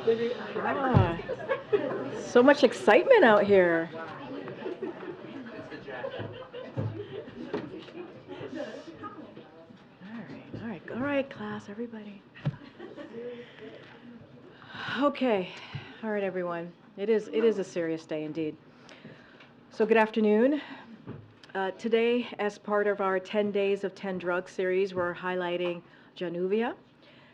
Ah, so much excitement out here. All right, class, everybody. Okay, all right, everyone. It is a serious day indeed. So good afternoon. Today, as part of our 10 Days of 10 Drugs series, we're highlighting Januvia,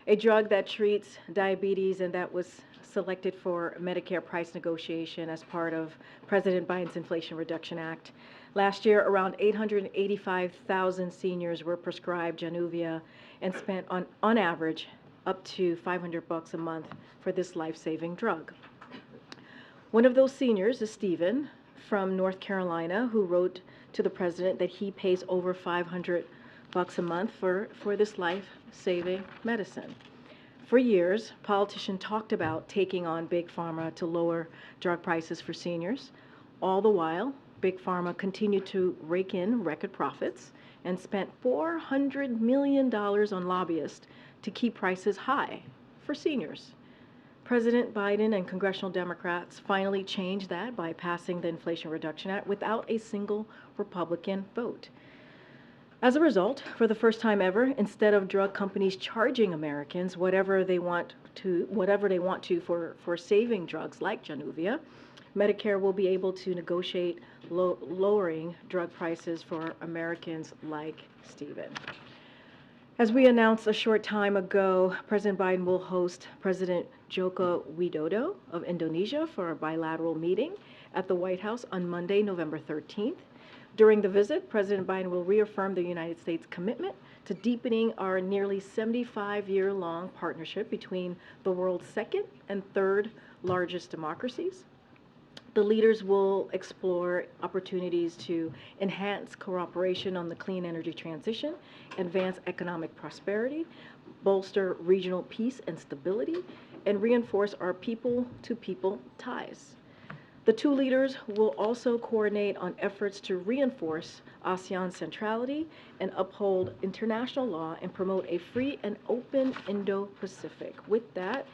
a drug that treats diabetes and that was selected for Medicare price negotiation as part of President Biden's Inflation Reduction Act. Last year, around 885,000 seniors were prescribed Januvia and spent on average up to $500 a month for this life-saving drug. One of those seniors is Stephen from North Carolina, who wrote to the president that he pays over $500 a month for this life-saving medicine. For years, politicians talked about taking on Big Pharma to lower drug prices for seniors. All the while, Big Pharma continued to rake in record profits and spent $400 million on lobbyists to keep prices high for seniors. President Biden and congressional Democrats finally changed that by passing the Inflation Reduction Act without a single Republican vote. As a result, for the first time ever, instead of drug companies charging Americans whatever they want to for saving drugs like Januvia, Medicare will be able to negotiate lowering drug prices for Americans like Stephen. As we announced a short time ago, President Biden will host President Joko Widodo of Indonesia for a bilateral meeting at the White House on Monday, November 13th. During the visit, President Biden will reaffirm the United States' commitment to deepening our nearly 75-year-long partnership between the world's second and third largest democracies. The leaders will explore opportunities to enhance cooperation on the clean energy transition, advance economic prosperity, bolster regional peace and stability, and reinforce our people-to-people ties. The two leaders will also coordinate on efforts to reinforce ASEAN centrality and uphold international law and promote a free and open Indo-Pacific. With that,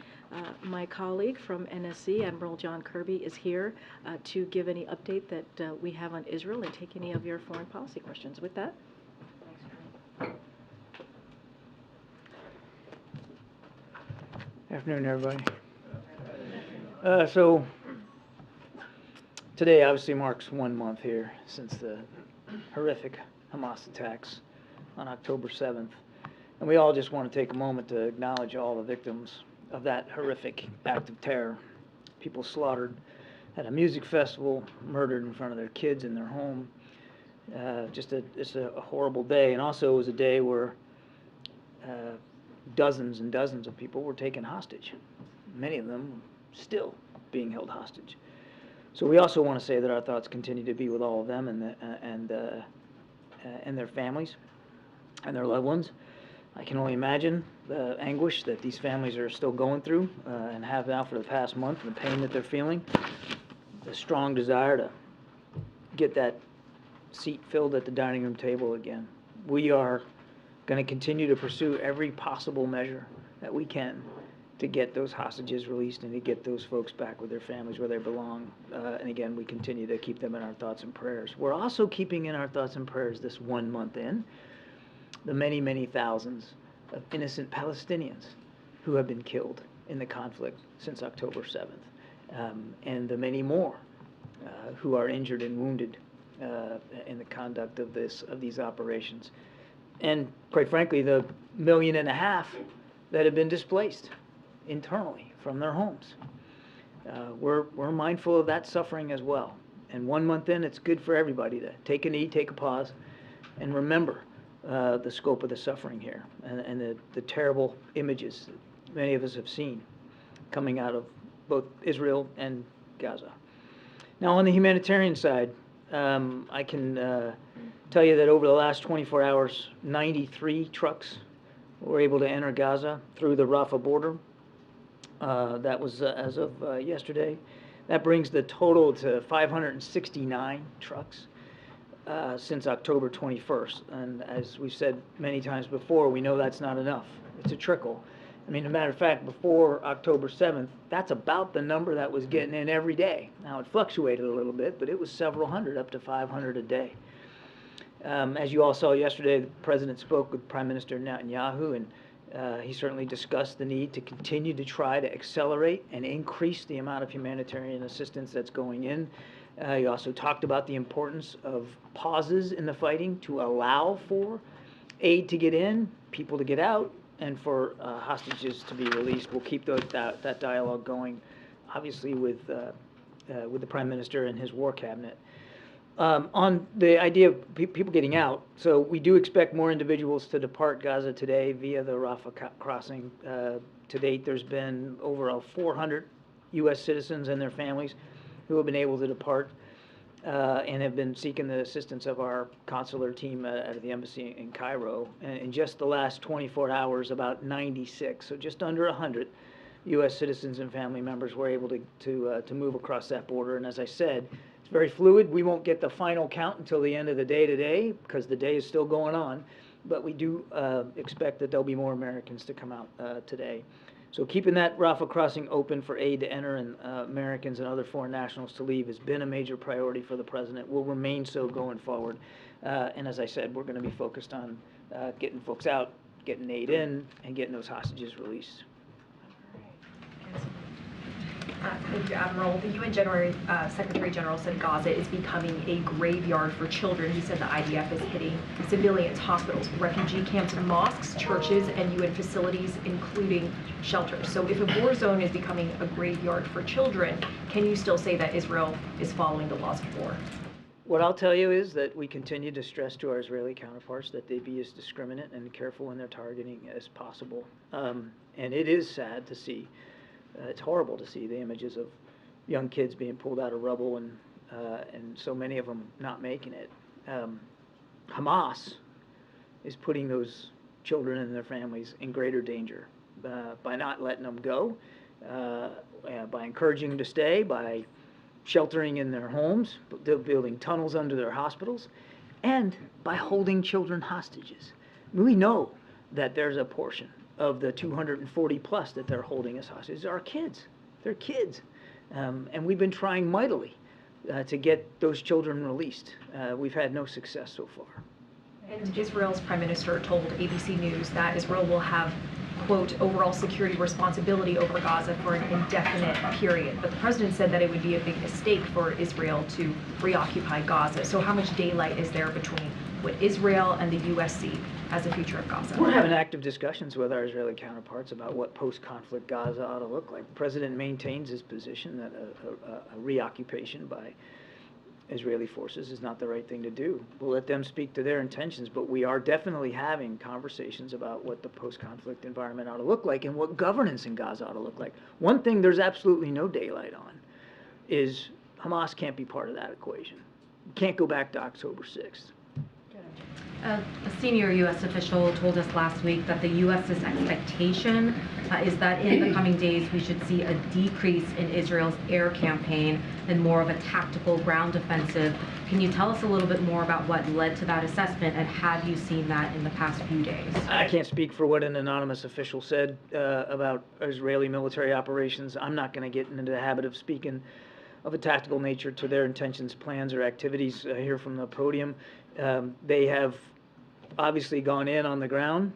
my colleague from NSC, Admiral John Kirby, is here to give any update that we have on Israel and take any of your foreign policy questions. With that. Afternoon, everybody. So today obviously marks 1 month here since the horrific Hamas attacks on October 7th. And we all just want to take a moment to acknowledge all the victims of that horrific act of terror. People slaughtered at a music festival, murdered in front of their kids in their home. It's a horrible day. And also it was a day where dozens and dozens of people were taken hostage. Many of them still being held hostage. So we also want to say that our thoughts continue to be with all of them and their families and their loved ones. I can only imagine the anguish that these families are still going through and have now for the past month, and the pain that they're feeling, the strong desire to get that seat filled at the dining room table again. We are going to continue to pursue every possible measure that we can to get those hostages released and to get those folks back with their families where they belong. And again, we continue to keep them in our thoughts and prayers. We're also keeping in our thoughts and prayers this 1 month in the many, many thousands of innocent Palestinians who have been killed in the conflict since October 7th, and the many more who are injured and wounded in the conduct of these operations. And quite frankly, the 1.5 million that have been displaced internally from their homes. We're mindful of that suffering as well. And 1 month in, it's good for everybody to take a knee, take a pause, and remember the scope of the suffering here and the terrible images that many of us have seen coming out of both Israel and Gaza. Now, on the humanitarian side, I can tell you that over the last 24 hours, 93 trucks were able to enter Gaza through the Rafah border. That was as of yesterday. That brings the total to 569 trucks since October 21st. And as we've said many times before, we know that's not enough. It's a trickle. I mean, as a matter of fact, before October 7th, that's about the number that was getting in every day. Now, it fluctuated a little bit, but it was several hundred, up to 500 a day. As you all saw yesterday, the president spoke with Prime Minister Netanyahu, and he certainly discussed the need to continue to try to accelerate and increase the amount of humanitarian assistance that's going in. He also talked about the importance of pauses in the fighting to allow for aid to get in, people to get out, and for hostages to be released. We'll keep that dialogue going, obviously, with the Prime Minister and his war cabinet. On the idea of people getting out, so we do expect more individuals to depart Gaza today via the Rafah crossing. To date, there's been over 400 U.S. citizens and their families who have been able to depart and have been seeking the assistance of our consular team at the embassy in Cairo. And in just the last 24 hours, about 96, so just under 100 U.S. citizens and family members were able to move across that border. And as I said, it's very fluid. We won't get the final count until the end of the day today because the day is still going on. But we do expect that there'll be more Americans to come out today. So keeping that Rafah crossing open for aid to enter and Americans and other foreign nationals to leave has been a major priority for the president, will remain so going forward. And as I said, we're going to be focused on getting folks out, getting aid in, and getting those hostages released. Thank you, Admiral. The UN Secretary General said Gaza is becoming a graveyard for children. He said the IDF is hitting civilians, hospitals, refugee camps, mosques, churches, and UN facilities, including shelters. So if a war zone is becoming a graveyard for children, can you still say that Israel is following the laws of war? What I'll tell you is that we continue to stress to our Israeli counterparts that they be as discriminate and careful in their targeting as possible. And it is sad to see. It's horrible to see the images of young kids being pulled out of rubble and so many of them not making it. Hamas is putting those children and their families in greater danger by not letting them go, by encouraging them to stay, by sheltering in their homes, building tunnels under their hospitals, and by holding children hostages. We know that there's a portion of the 240 plus that they're holding as hostages are kids. They're kids. And we've been trying mightily to get those children released. We've had no success so far. And Israel's Prime Minister told ABC News that Israel will have, quote, overall security responsibility over Gaza for an indefinite period. But the president said that it would be a big mistake for Israel to reoccupy Gaza. So how much daylight is there between what Israel and the U.S. see as the future of Gaza? We're having active discussions with our Israeli counterparts about what post-conflict Gaza ought to look like. The president maintains his position that a reoccupation by Israeli forces is not the right thing to do. We'll let them speak to their intentions, but we are definitely having conversations about what the post-conflict environment ought to look like and what governance in Gaza ought to look like. One thing there's absolutely no daylight on is Hamas can't be part of that equation. You can't go back to October 6th. A senior U.S. official told us last week that the U.S.'s expectation is that in the coming days we should see a decrease in Israel's air campaign and more of a tactical ground offensive. Can you tell us a little bit more about what led to that assessment, and have you seen that in the past few days? I can't speak for what an anonymous official said about Israeli military operations. I'm not going to get into the habit of speaking of a tactical nature to their intentions, plans, or activities here from the podium. They have obviously gone in on the ground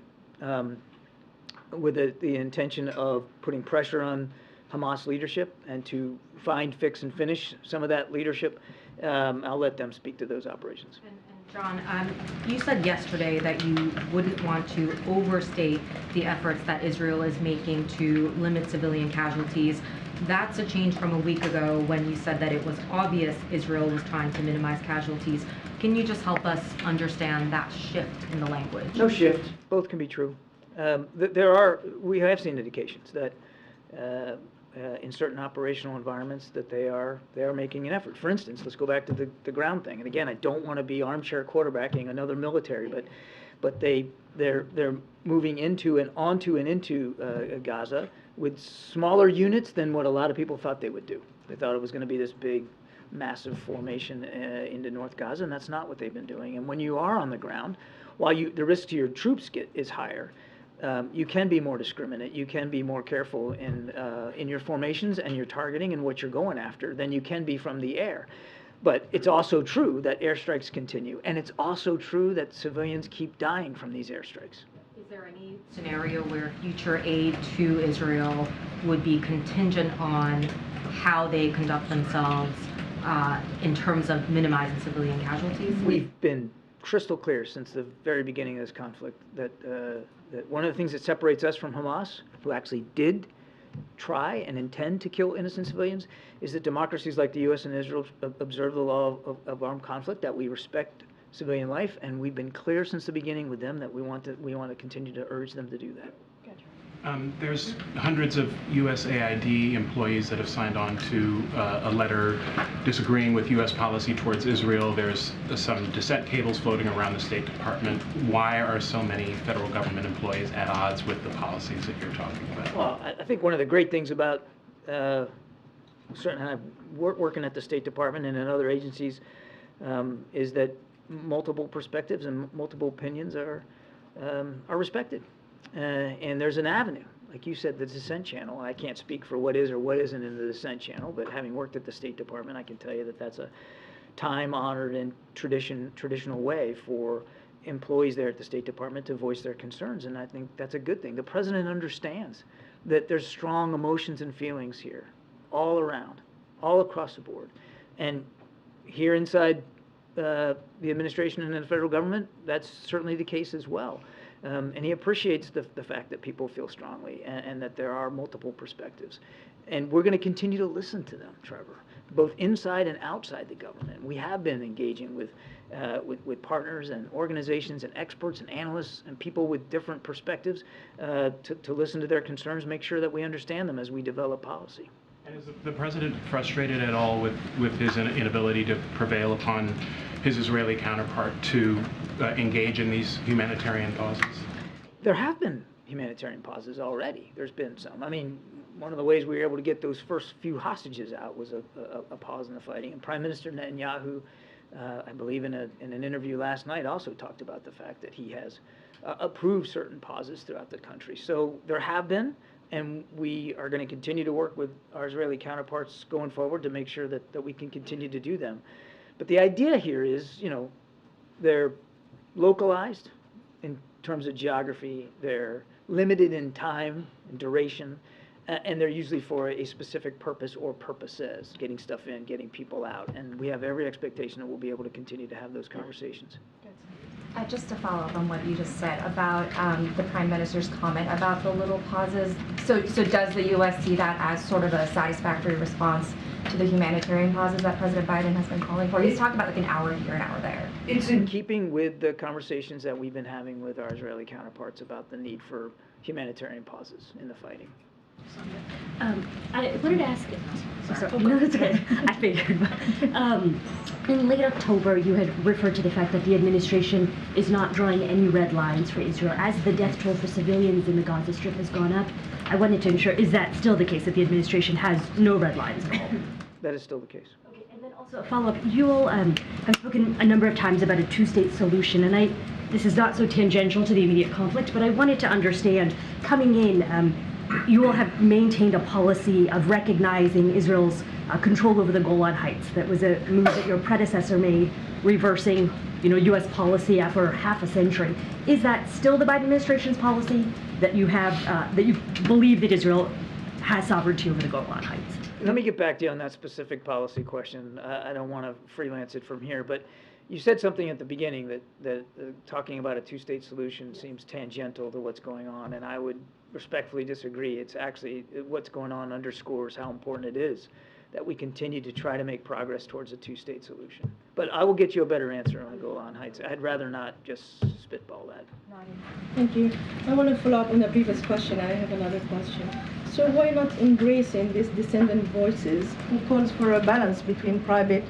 with the intention of putting pressure on Hamas leadership and to find, fix, and finish some of that leadership. I'll let them speak to those operations. And John, you said yesterday that you wouldn't want to overstate the efforts that Israel is making to limit civilian casualties. That's a change from a week ago when you said that it was obvious Israel was trying to minimize casualties. Can you just help us understand that shift in the language? No shift. Both can be true. We have seen indications that in certain operational environments that they are making an effort. For instance, let's go back to the ground thing. And again, I don't want to be armchair quarterbacking another military, but they're moving into and onto and into Gaza with smaller units than what a lot of people thought they would do. They thought it was going to be this big, massive formation into North Gaza, and that's not what they've been doing. And when you are on the ground, while the risk to your troops is higher, you can be more discriminate. You can be more careful in your formations and your targeting and what you're going after than you can be from the air. But it's also true that airstrikes continue, and it's also true that civilians keep dying from these airstrikes. Is there any scenario where future aid to Israel would be contingent on how they conduct themselves in terms of minimizing civilian casualties? We've been crystal clear since the very beginning of this conflict that one of the things that separates us from Hamas, who actually did try and intend to kill innocent civilians, is that democracies like the U.S. and Israel observe the law of armed conflict, that we respect civilian life, and we've been clear since the beginning with them that we want to continue to urge them to do that. There's hundreds of USAID employees that have signed on to a letter disagreeing with U.S. policy towards Israel. There's some dissent cables floating around the State Department. Why are so many federal government employees at odds with the policies that you're talking about? Well, I think one of the great things about certainly working at the State Department and in other agencies is that multiple perspectives and multiple opinions are respected. And there's an avenue, like you said, the dissent channel. I can't speak for what is or what isn't in the dissent channel, but having worked at the State Department, I can tell you that that's a time-honored and traditional way for employees there at the State Department to voice their concerns, and I think that's a good thing. The President understands that there's strong emotions and feelings here, all around, all across the board. And here inside the administration and the federal government, that's certainly the case as well. And he appreciates the fact that people feel strongly and that there are multiple perspectives. And we're going to continue to listen to them, Trevor, both inside and outside the government. We have been engaging with partners and organizations and experts and analysts and people with different perspectives to listen to their concerns, make sure that we understand them as we develop policy. And is the President frustrated at all with his inability to prevail upon his Israeli counterpart to engage in these humanitarian pauses? There have been humanitarian pauses already. There's been some. I mean, one of the ways we were able to get those first few hostages out was a pause in the fighting. And Prime Minister Netanyahu, I believe in an interview last night, also talked about the fact that he has approved certain pauses throughout the country. So there have been, and we are going to continue to work with our Israeli counterparts going forward to make sure that we can continue to do them. But the idea here is, they're localized in terms of geography, they're limited in time and duration, and they're usually for a specific purpose or purposes, getting stuff in, getting people out. And we have every expectation that we'll be able to continue to have those conversations. Just to follow up on what you just said about the Prime Minister's comment about the little pauses, so does the U.S. see that as sort of a satisfactory response to the humanitarian pauses that President Biden has been calling for? He's talking about like an hour here, an hour there. It's in keeping with the conversations that we've been having with our Israeli counterparts about the need for humanitarian pauses in the fighting. I wanted to ask. No, that's okay. I figured. In late October, you had referred to the fact that the administration is not drawing any red lines for Israel. As the death toll for civilians in the Gaza Strip has gone up, I wanted to ensure, is that still the case, that the administration has no red lines at all? That is still the case. Okay, and then also a follow-up. You all have spoken a number of times about a two-state solution, and this is not so tangential to the immediate conflict, but I wanted to understand, coming in, you all have maintained a policy of recognizing Israel's control over the Golan Heights. That was a move that your predecessor made, reversing, U.S. policy after half a century. Is that still the Biden administration's policy, that you have, that you believe that Israel has sovereignty over the Golan Heights? Let me get back to you on that specific policy question. I don't want to freelance it from here, but you said something at the beginning that talking about a two-state solution seems tangential to what's going on, and I would respectfully disagree. It's actually what's going on underscores how important it is that we continue to try to make progress towards a two-state solution. But I will get you a better answer on the Golan Heights. I'd rather not just spitball that. Thank you. I want to follow up on the previous question. I have another question. So why not embracing these dissenting voices who calls for a balance between private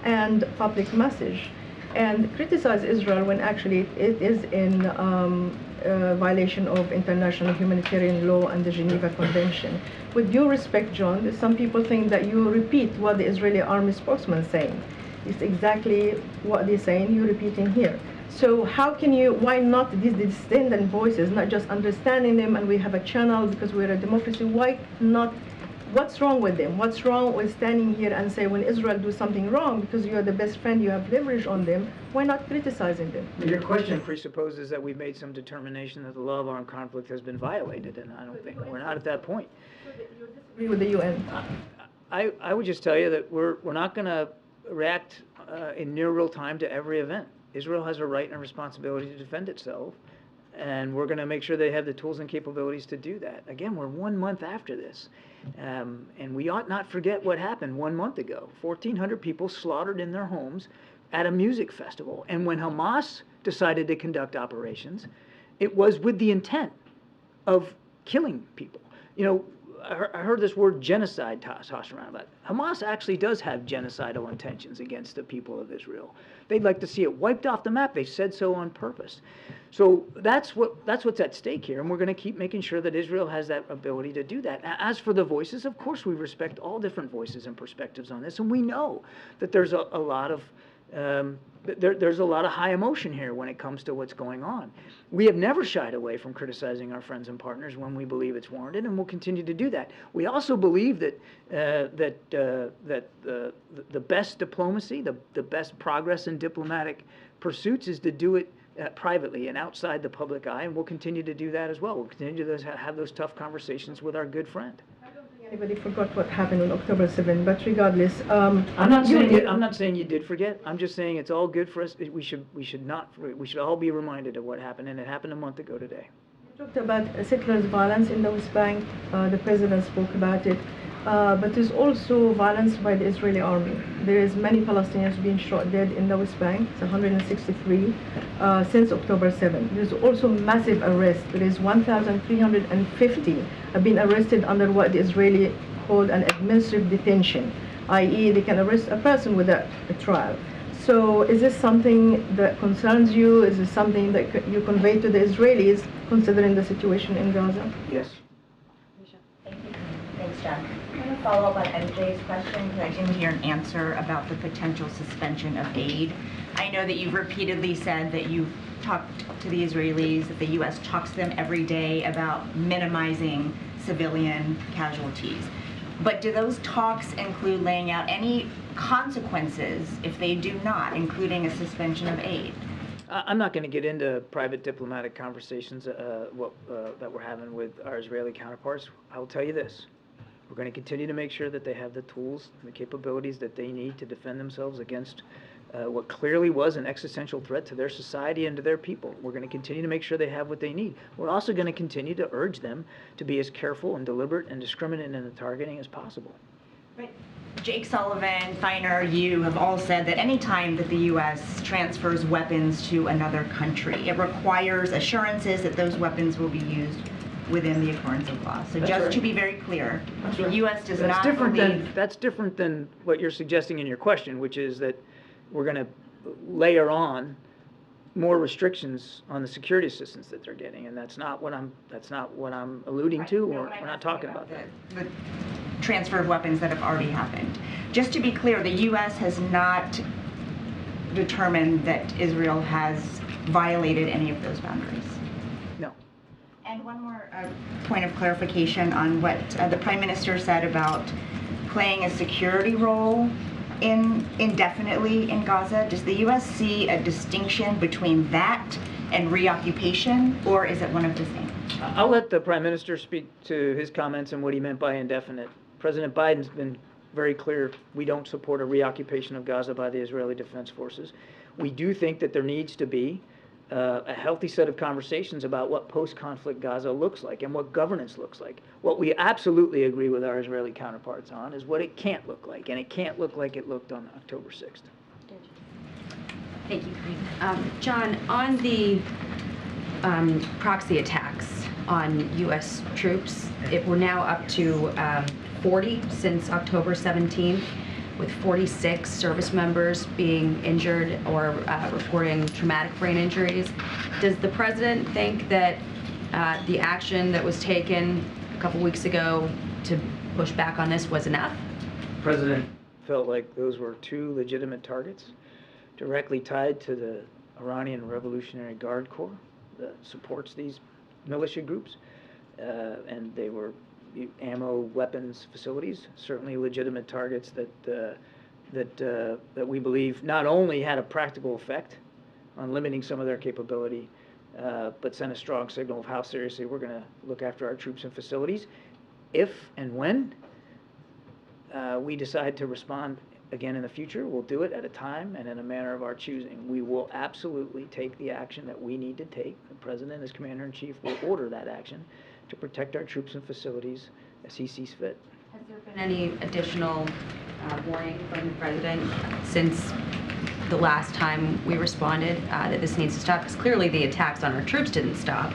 and public message, and criticize Israel when actually it is in violation of international humanitarian law and the Geneva Convention? With due respect, John, some people think that you repeat what the Israeli army spokesman is saying. It's exactly what they're saying, you're repeating here. So how can you, why not these dissident voices, not just understanding them and we have a channel because we're a democracy, why not, what's wrong with them? What's wrong with standing here and say when Israel do something wrong, because you're the best friend, you have leverage on them, why not criticizing them? Your question presupposes that we've made some determination that the law of armed conflict has been violated, and I don't think, we're not at that point. You disagree with the UN? I would just tell you that we're not going to react in near real time to every event. Israel has a right and a responsibility to defend itself, and we're going to make sure they have the tools and capabilities to do that. Again, we're 1 month after this, and we ought not forget what happened 1 month ago. 1,400 people slaughtered in their homes at a music festival, and when Hamas decided to conduct operations, it was with the intent of killing people. You know, I heard this word genocide tossed around about it. Hamas actually does have genocidal intentions against the people of Israel. They'd like to see it wiped off the map. They said so on purpose. So that's what's at stake here, and we're going to keep making sure that Israel has that ability to do that. As for the voices, of course we respect all different voices and perspectives on this, and we know that there's a lot of there's a lot of high emotion here when it comes to what's going on. We have never shied away from criticizing our friends and partners when we believe it's warranted, and we'll continue to do that. We also believe that the best diplomacy, the best progress in diplomatic pursuits is to do it privately and outside the public eye, and we'll continue to do that as well. We'll continue to have those tough conversations with our good friend. Anybody forgot what happened on October 7th, but regardless, I'm not saying you did forget. I'm just saying it's all good for us. We should all be reminded of what happened, and it happened a month ago today. You talked about settlers' violence in the West Bank. The president spoke about it, but there's also violence by the Israeli army. There is many Palestinians being shot dead in the West Bank. It's 163 since October 7th. There's also massive arrests. There is 1,350 have been arrested under what the Israeli called an administrative detention, i.e. they can arrest a person without a trial. So is this something that concerns you? Is this something that you convey to the Israelis considering the situation in Gaza? Yes. Thank you. Thanks, John. I'm going to follow up on MJ's question because I didn't hear an answer about the potential suspension of aid. I know that you've repeatedly said that you've talked to the Israelis, that the U.S. talks to them every day about minimizing civilian casualties. But do those talks include laying out any consequences if they do not, including a suspension of aid? I'm not going to get into private diplomatic conversations that we're having with our Israeli counterparts. I will tell you this. We're going to continue to make sure that they have the tools and the capabilities that they need to defend themselves against what clearly was an existential threat to their society and to their people. We're going to continue to make sure they have what they need. We're also going to continue to urge them to be as careful and deliberate and discriminate in the targeting as possible. Right. Jake Sullivan, Feiner, you have all said that any time that the U.S. transfers weapons to another country, it requires assurances that those weapons will be used within the occurrence of law. So That's just right. to be very clear, That's the right. U.S. does That's not different believe... That's different than what you're suggesting in your question, which is that we're going to layer on more restrictions on the security assistance that they're getting, and that's not what I'm alluding to, or we're not talking about that. The transfer of weapons that have already happened. Just to be clear, the U.S. has not determined that Israel has violated any of those boundaries. No. And one more point of clarification on what the Prime Minister said about playing a security role indefinitely in Gaza. Does the U.S. see a distinction between that and reoccupation, or is it one of the same? I'll let the Prime Minister speak to his comments and what he meant by indefinite. President Biden's been very clear, we don't support a reoccupation of Gaza by the Israeli Defense Forces. We do think that there needs to be a healthy set of conversations about what post-conflict Gaza looks like and what governance looks like. What we absolutely agree with our Israeli counterparts on is what it can't look like, and it can't look like it looked on October 6th. Thank you, Karine. John, on the proxy attacks on U.S. troops, we're now up to 40 since October 17th, with 46 service members being injured or reporting traumatic brain injuries. Does the president think that the action that was taken a couple weeks ago to push back on this was enough? The president felt like those were two legitimate targets directly tied to the Iranian Revolutionary Guard Corps that supports these militia groups, and they were ammo, weapons facilities, certainly legitimate targets that we believe not only had a practical effect on limiting some of their capability, but sent a strong signal of how seriously we're going to look after our troops and facilities. If and when we decide to respond again in the future, we'll do it at a time and in a manner of our choosing. We will absolutely take the action that we need to take. The President, as Commander-in-Chief, will order that action to protect our troops and facilities as he sees fit. Has there been any additional warning from the President since the last time we responded that this needs to stop? Because clearly the attacks on our troops didn't stop.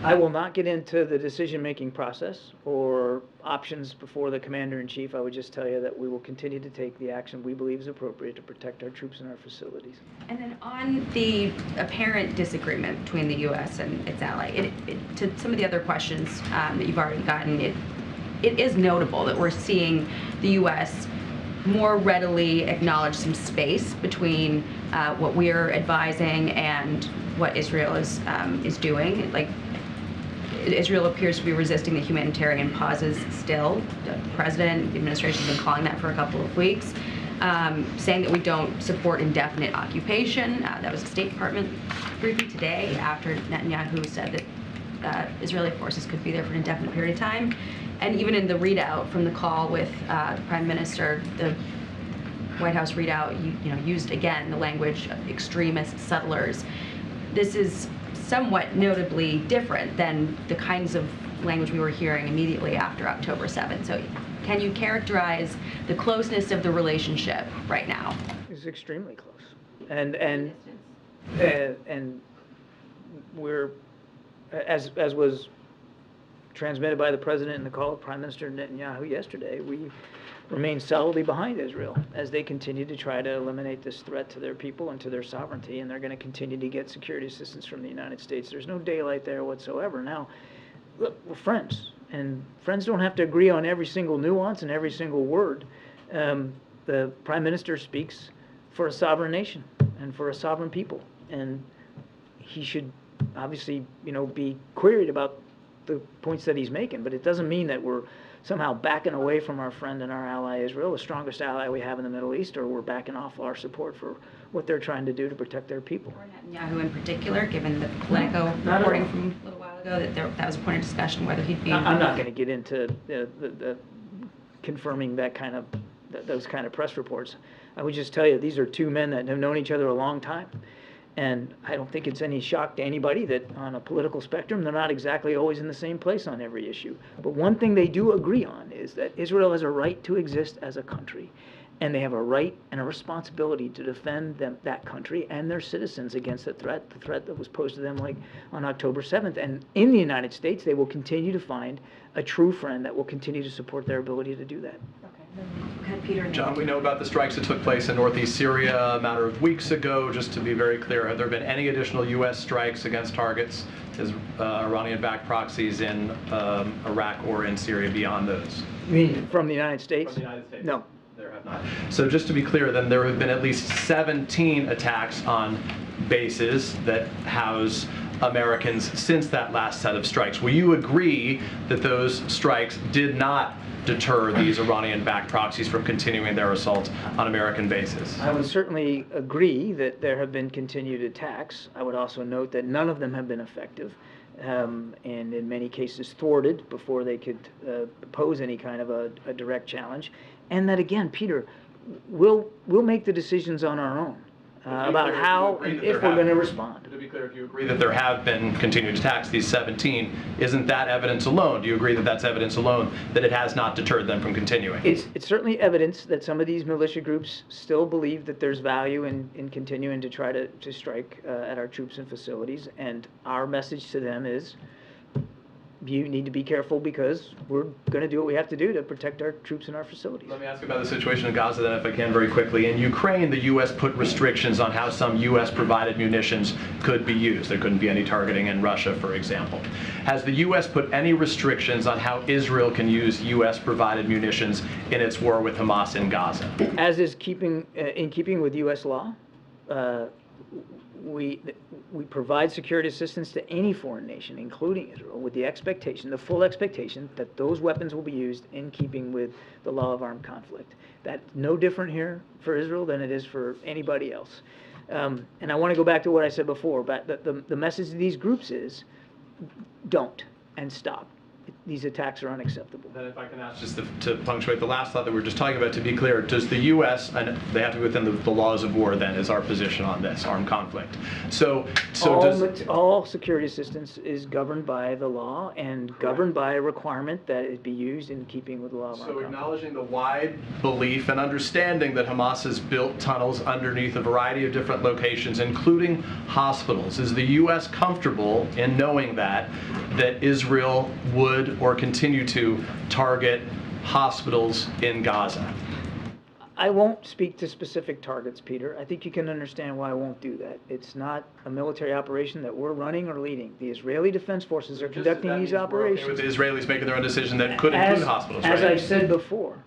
I will not get into the decision-making process or options before the Commander-in-Chief. I would just tell you that we will continue to take the action we believe is appropriate to protect our troops and our facilities. And then on the apparent disagreement between the U.S. and its ally, to some of the other questions that you've already gotten, it is notable that we're seeing the U.S. more readily acknowledge some space between what we're advising and what Israel is doing. Like, Israel appears to be resisting the humanitarian pauses still. The President, the administration have been calling that for a couple of weeks, saying that we don't support indefinite occupation. That was a State Department briefing today after Netanyahu said that Israeli forces could be there for an indefinite period of time. And even in the readout from the call with the Prime Minister, the White House readout used again the language of extremist settlers. This is somewhat notably different than the kinds of language we were hearing immediately after October 7th. So can you characterize the closeness of the relationship right now? It's extremely close. And we're, as was transmitted by the President in the call of Prime Minister Netanyahu yesterday, we remain solidly behind Israel as they continue to try to eliminate this threat to their people and to their sovereignty, and they're going to continue to get security assistance from the United States. There's no daylight there whatsoever. Now, look, we're friends, and friends don't have to agree on every single nuance and every single word. The Prime Minister speaks for a sovereign nation and for a sovereign people, and he should obviously, be queried about the points that he's making, but it doesn't mean that we're somehow backing away from our friend and our ally Israel, the strongest ally we have in the Middle East, or we're backing off our support for what they're trying to do to protect their people. Or Netanyahu in particular, given the Politico reporting from a little while ago that was a point of discussion whether he'd be... I'm not going to get into the confirming that kind of those kind of press reports. I would just tell you these are two men that have known each other a long time. And I don't think it's any shock to anybody that on a political spectrum, they're not exactly always in the same place on every issue. But one thing they do agree on is that Israel has a right to exist as a country. And they have a right and a responsibility to defend that country and their citizens against the threat that was posed to them like on October 7th. And in the United States, they will continue to find a true friend that will continue to support their ability to do that. Peter. John, we know about the strikes that took place in northeast Syria a matter of weeks ago. Just to be very clear, have there been any additional U.S. strikes against targets as Iranian-backed proxies in Iraq or in Syria beyond those? You mean from the United States? From the United States? No. There have not. So just to be clear, then there have been at least 17 attacks on bases that house Americans since that last set of strikes. Will you agree that those strikes did not deter these Iranian-backed proxies from continuing their assaults on American bases? I would certainly agree that there have been continued attacks. I would also note that none of them have been effective, and in many cases thwarted before they could pose any kind of a direct challenge. And that again, Peter, we'll make the decisions on our own about how and if we're going to respond. To be clear, if you agree that there have been continued attacks, these 17, isn't that evidence alone? Do you agree that that's evidence alone that it has not deterred them from continuing? It's certainly evidence that some of these militia groups still believe that there's value in continuing to try to strike at our troops and facilities, and our message to them is you need to be careful because we're going to do what we have to do to protect our troops and our facilities. Let me ask about the situation in Gaza then, if I can, very quickly. In Ukraine, the U.S. put restrictions on how some U.S.-provided munitions could be used. There couldn't be any targeting in Russia, for example. Has the U.S. put any restrictions on how Israel can use U.S.-provided munitions in its war with Hamas in Gaza? As is in keeping with U.S. law, we provide security assistance to any foreign nation, including Israel, with the expectation, the full expectation, that those weapons will be used in keeping with the law of armed conflict. That's no different here for Israel than it is for anybody else. And I want to go back to what I said before, but the message to these groups is, don't and stop. These attacks are unacceptable. Then if I can ask just to punctuate the last thought that we were just talking about, to be clear, does the U.S., and they have to be within the laws of war then, is our position on this, armed conflict. So all security assistance is governed by the law and governed by a requirement that it be used in keeping with the law of armed conflict. So acknowledging the wide belief and understanding that Hamas has built tunnels underneath a variety of different locations, including hospitals, is the U.S. comfortable in knowing that Israel would or continue to target hospitals in Gaza? I won't speak to specific targets, Peter. I think you can understand why I won't do that. It's not a military operation that we're running or leading. The Israeli Defense Forces are conducting these operations. With the Israelis making their own decision that could include hospitals, right? As I've said before,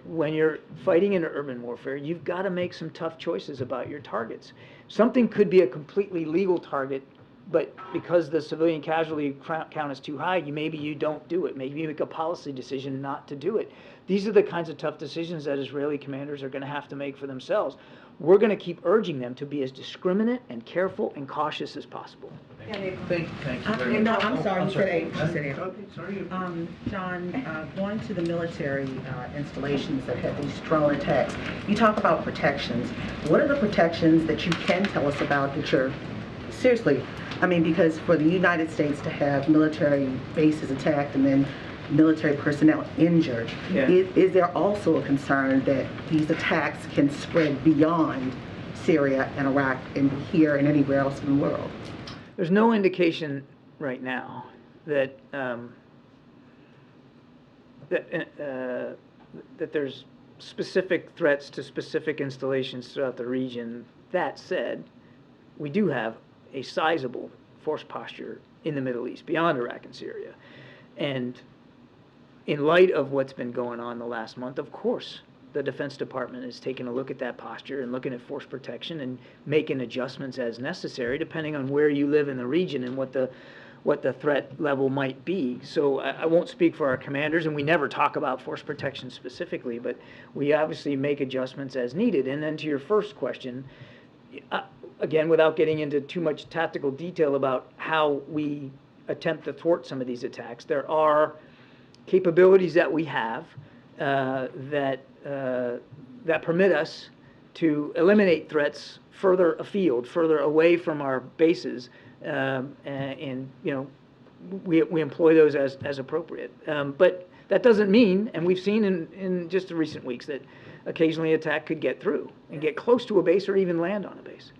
when you're fighting in urban warfare, you've got to make some tough choices about your targets. Something could be a completely legal target, but because the civilian casualty count is too high, maybe you don't do it. Maybe you make a policy decision not to do it. These are the kinds of tough decisions that Israeli commanders are going to have to make for themselves. We're going to keep urging them to be as discriminate and careful and cautious as possible. Thank you very much. No, I'm sorry, you said eight. Okay, sorry. John, going to the military installations that had these drone attacks, you talk about protections. What are the protections that you can tell us about that you're, seriously, I mean, because for the United States to have military bases attacked and then military personnel injured, is there also a concern that these attacks can spread beyond Syria and Iraq and here and anywhere else in the world? There's no indication right now that that there's specific threats to specific installations throughout the region. That said, we do have a sizable force posture in the Middle East, beyond Iraq and Syria. And in light of what's been going on the last month, of course, the Defense Department is taking a look at that posture and looking at force protection and making adjustments as necessary, depending on where you live in the region and what the threat level might be. So I won't speak for our commanders, and we never talk about force protection specifically, but we obviously make adjustments as needed. And then to your first question, again, without getting into too much tactical detail about how we attempt to thwart some of these attacks, there are capabilities that we have that permit us to eliminate threats further afield, further away from our bases, and we employ those as appropriate. But that doesn't mean, and we've seen in just the recent weeks, that occasionally an attack could get through and get close to a base or even land on a base.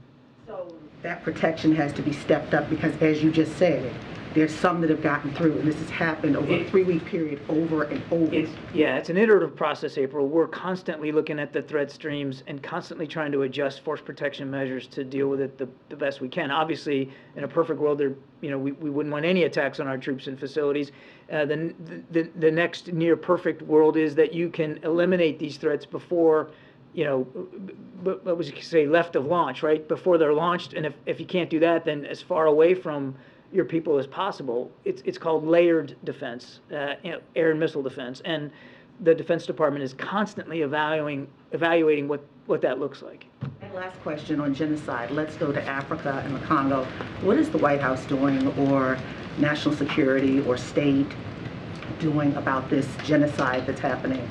So that protection has to be stepped up because, as you just said, there's some that have gotten through, and this has happened over a 3-week period over and over. It's an iterative process, April. We're constantly looking at the threat streams and constantly trying to adjust force protection measures to deal with it the best we can. Obviously, in a perfect world, we wouldn't want any attacks on our troops and facilities. The next near perfect world is that you can eliminate these threats before, what was you say, left of launch, right? Before they're launched, and if you can't do that, then as far away from your people as possible. It's called layered defense, air and missile defense, and the Defense Department is constantly evaluating what that looks like. And last question on genocide. Let's go to Africa and the Congo. What is the White House doing, or national security or state doing about this genocide that's happening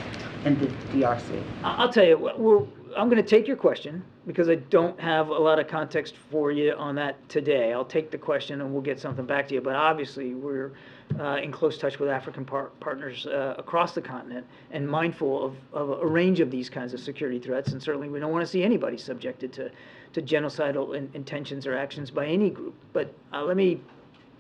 in the DRC? I'll tell you, I'm going to take your question because I don't have a lot of context for you on that today. I'll take the question and we'll get something back to you. But obviously, we're in close touch with African partners across the continent and mindful of a range of these kinds of security threats. And certainly, we don't want to see anybody subjected to genocidal intentions or actions by any group. But let me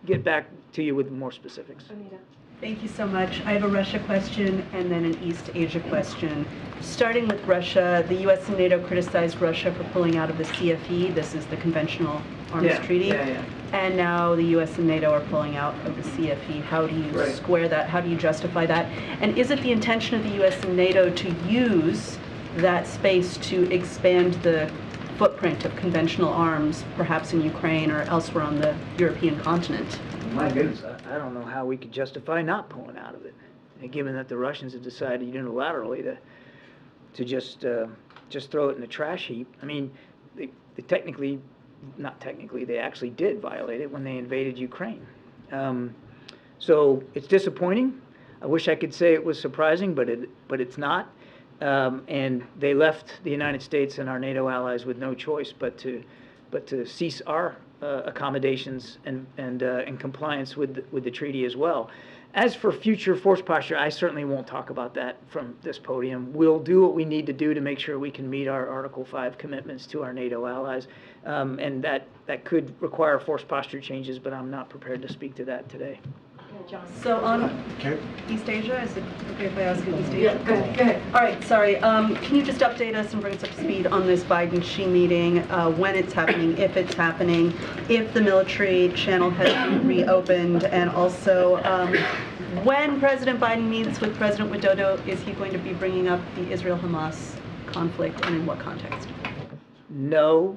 get back to you with more specifics. Anita. Thank you so much. I have a Russia question and then an East Asia question. Starting with Russia, the U.S. and NATO criticized Russia for pulling out of the CFE. This is the Conventional Arms Treaty. And now the U.S. and NATO are pulling out of the CFE. How do you square that? How do you justify that? And is it the intention of the U.S. and NATO to use that space to expand the footprint of conventional arms, perhaps in Ukraine or elsewhere on the European continent. My goodness, I don't know how we could justify not pulling out of it, and given that the Russians have decided unilaterally to just throw it in the trash heap. I mean, they technically, not technically, they actually did violate it when they invaded Ukraine. So it's disappointing. I wish I could say it was surprising, but it's not. And they left the United States and our NATO allies with no choice but to cease our accommodations and compliance with the treaty as well. As for future force posture, I certainly won't talk about that from this podium. We'll do what we need to do to make sure we can meet our Article 5 commitments to our NATO allies, and that could require force posture changes, but I'm not prepared to speak to that today. So on East Asia, is it okay if I ask you East Asia? Yeah, go ahead. All right, sorry. Can you just update us and bring us up to speed on this Biden-Xi meeting, when it's happening, if it's happening, if the military channel has been reopened, and also when President Biden meets with President Widodo, is he going to be bringing up the Israel-Hamas conflict, and in what context? No,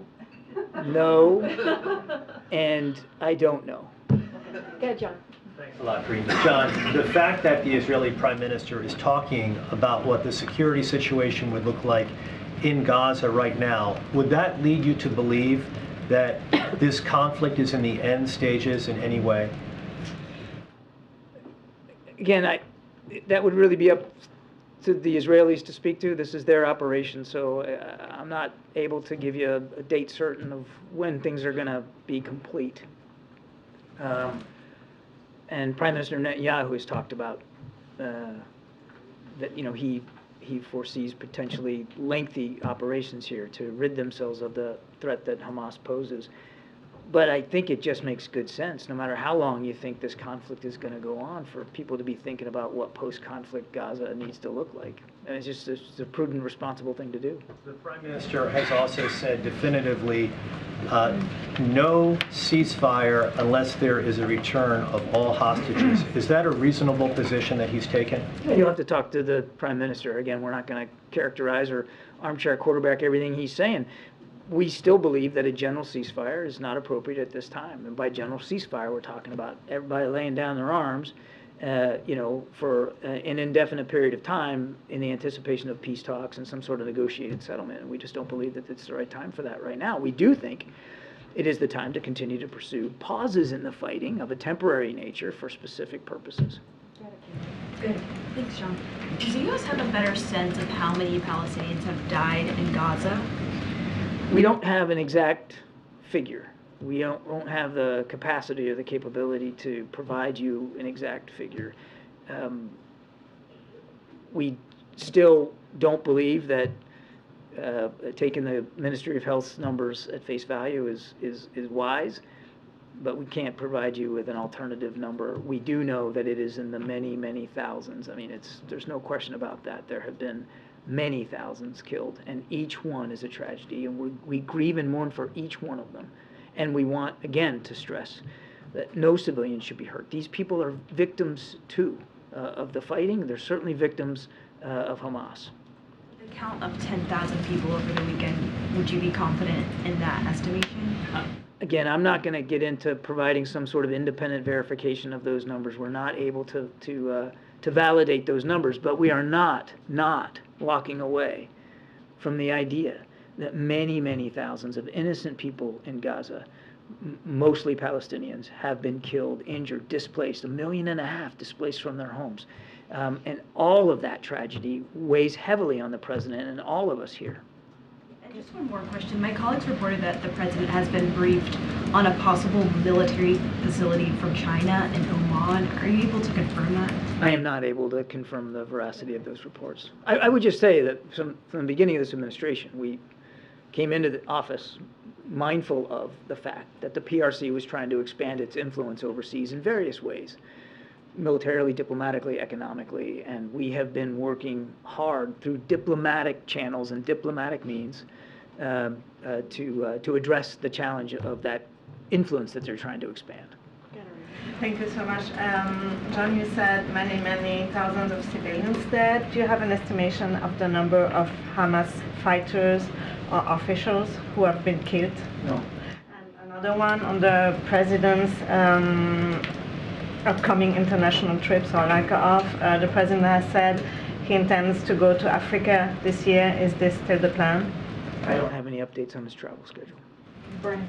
and I don't know. Go ahead, John. Thanks a lot, Karine. John, the fact that the Israeli Prime Minister is talking about what the security situation would look like in Gaza right now, would that lead you to believe that this conflict is in the end stages in any way? Again, that would really be up to the Israelis to speak to. This is their operation, so I'm not able to give you a date certain of when things are going to be complete. And Prime Minister Netanyahu has talked about that he foresees potentially lengthy operations here to rid themselves of the threat that Hamas poses. But I think it just makes good sense, no matter how long you think this conflict is going to go on, for people to be thinking about what post-conflict Gaza needs to look like. And it's a prudent, responsible thing to do. The Prime Minister has also said definitively no ceasefire unless there is a return of all hostages. Is that a reasonable position that he's taken? You'll have to talk to the Prime Minister. Again, we're not going to characterize or armchair quarterback everything he's saying. We still believe that a general ceasefire is not appropriate at this time. And by general ceasefire, we're talking about everybody laying down their arms, for an indefinite period of time in the anticipation of peace talks and some sort of negotiated settlement. And we just don't believe that it's the right time for that right now. We do think it is the time to continue to pursue pauses in the fighting of a temporary nature for specific purposes. Good. Thanks, John. Does the U.S. have a better sense of how many Palestinians have died in Gaza? We don't have an exact figure. We don't have the capacity or the capability to provide you an exact figure. We still don't believe that taking the Ministry of Health's numbers at face value is wise, but we can't provide you with an alternative number. We do know that it is in the many, many thousands. I mean, there's no question about that. There have been many thousands killed, and each one is a tragedy, and we grieve and mourn for each one of them. And we want, again, to stress that no civilians should be hurt. These people are victims, too, of the fighting. They're certainly victims of Hamas. The count of 10,000 people over the weekend, would you be confident in that estimation? Again, I'm not going to get into providing some sort of independent verification of those numbers. We're not able to validate those numbers, but we are not walking away from the idea that many, many thousands of innocent people in Gaza, mostly Palestinians, have been killed, injured, displaced, 1.5 million displaced from their homes. And all of that tragedy weighs heavily on the president and all of us here. And just one more question. My colleagues reported that the president has been briefed on a possible military facility from China and Oman. Are you able to confirm that? I am not able to confirm the veracity of those reports. I would just say that from the beginning of this administration, we came into the office mindful of the fact that the PRC was trying to expand its influence overseas in various ways, militarily, diplomatically, economically, and we have been working hard through diplomatic channels and diplomatic means to address the challenge of that influence that they're trying to expand. Thank you so much. John, you said many thousands of civilians dead. Do you have an estimation of the number of Hamas fighters or officials who have been killed? No. And another one on the president's upcoming international trips or lack of. The president has said he intends to go to Africa this year. Is this still the plan? I don't have any updates on his travel schedule. Brian.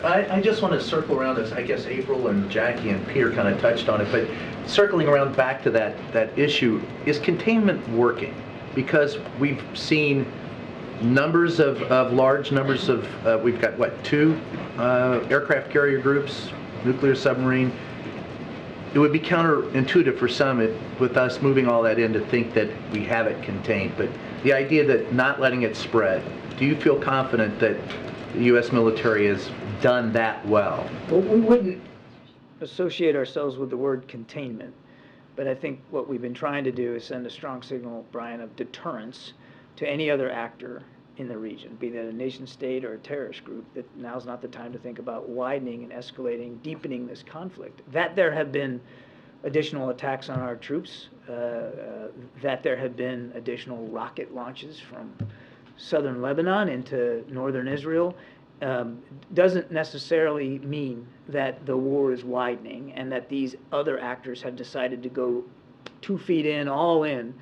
I just want to circle around this. I guess April and Jackie and Peter kind of touched on it, but circling around back to that issue, is containment working? Because we've seen large numbers of, we've got what, 2 aircraft carrier groups, nuclear submarine. It would be counterintuitive for some with us moving all that in to think that we have it contained, but the idea that not letting it spread, do you feel confident that the U.S. military has done that well? Well, we wouldn't associate ourselves with the word containment, but I think what we've been trying to do is send a strong signal, Brian, of deterrence to any other actor in the region, be that a nation state or a terrorist group, that now's not the time to think about widening and escalating, deepening this conflict. That there have been additional attacks on our troops, that there have been additional rocket launches from southern Lebanon into northern Israel, doesn't necessarily mean that the war is widening and that these other actors have decided to go 2 feet in, all in,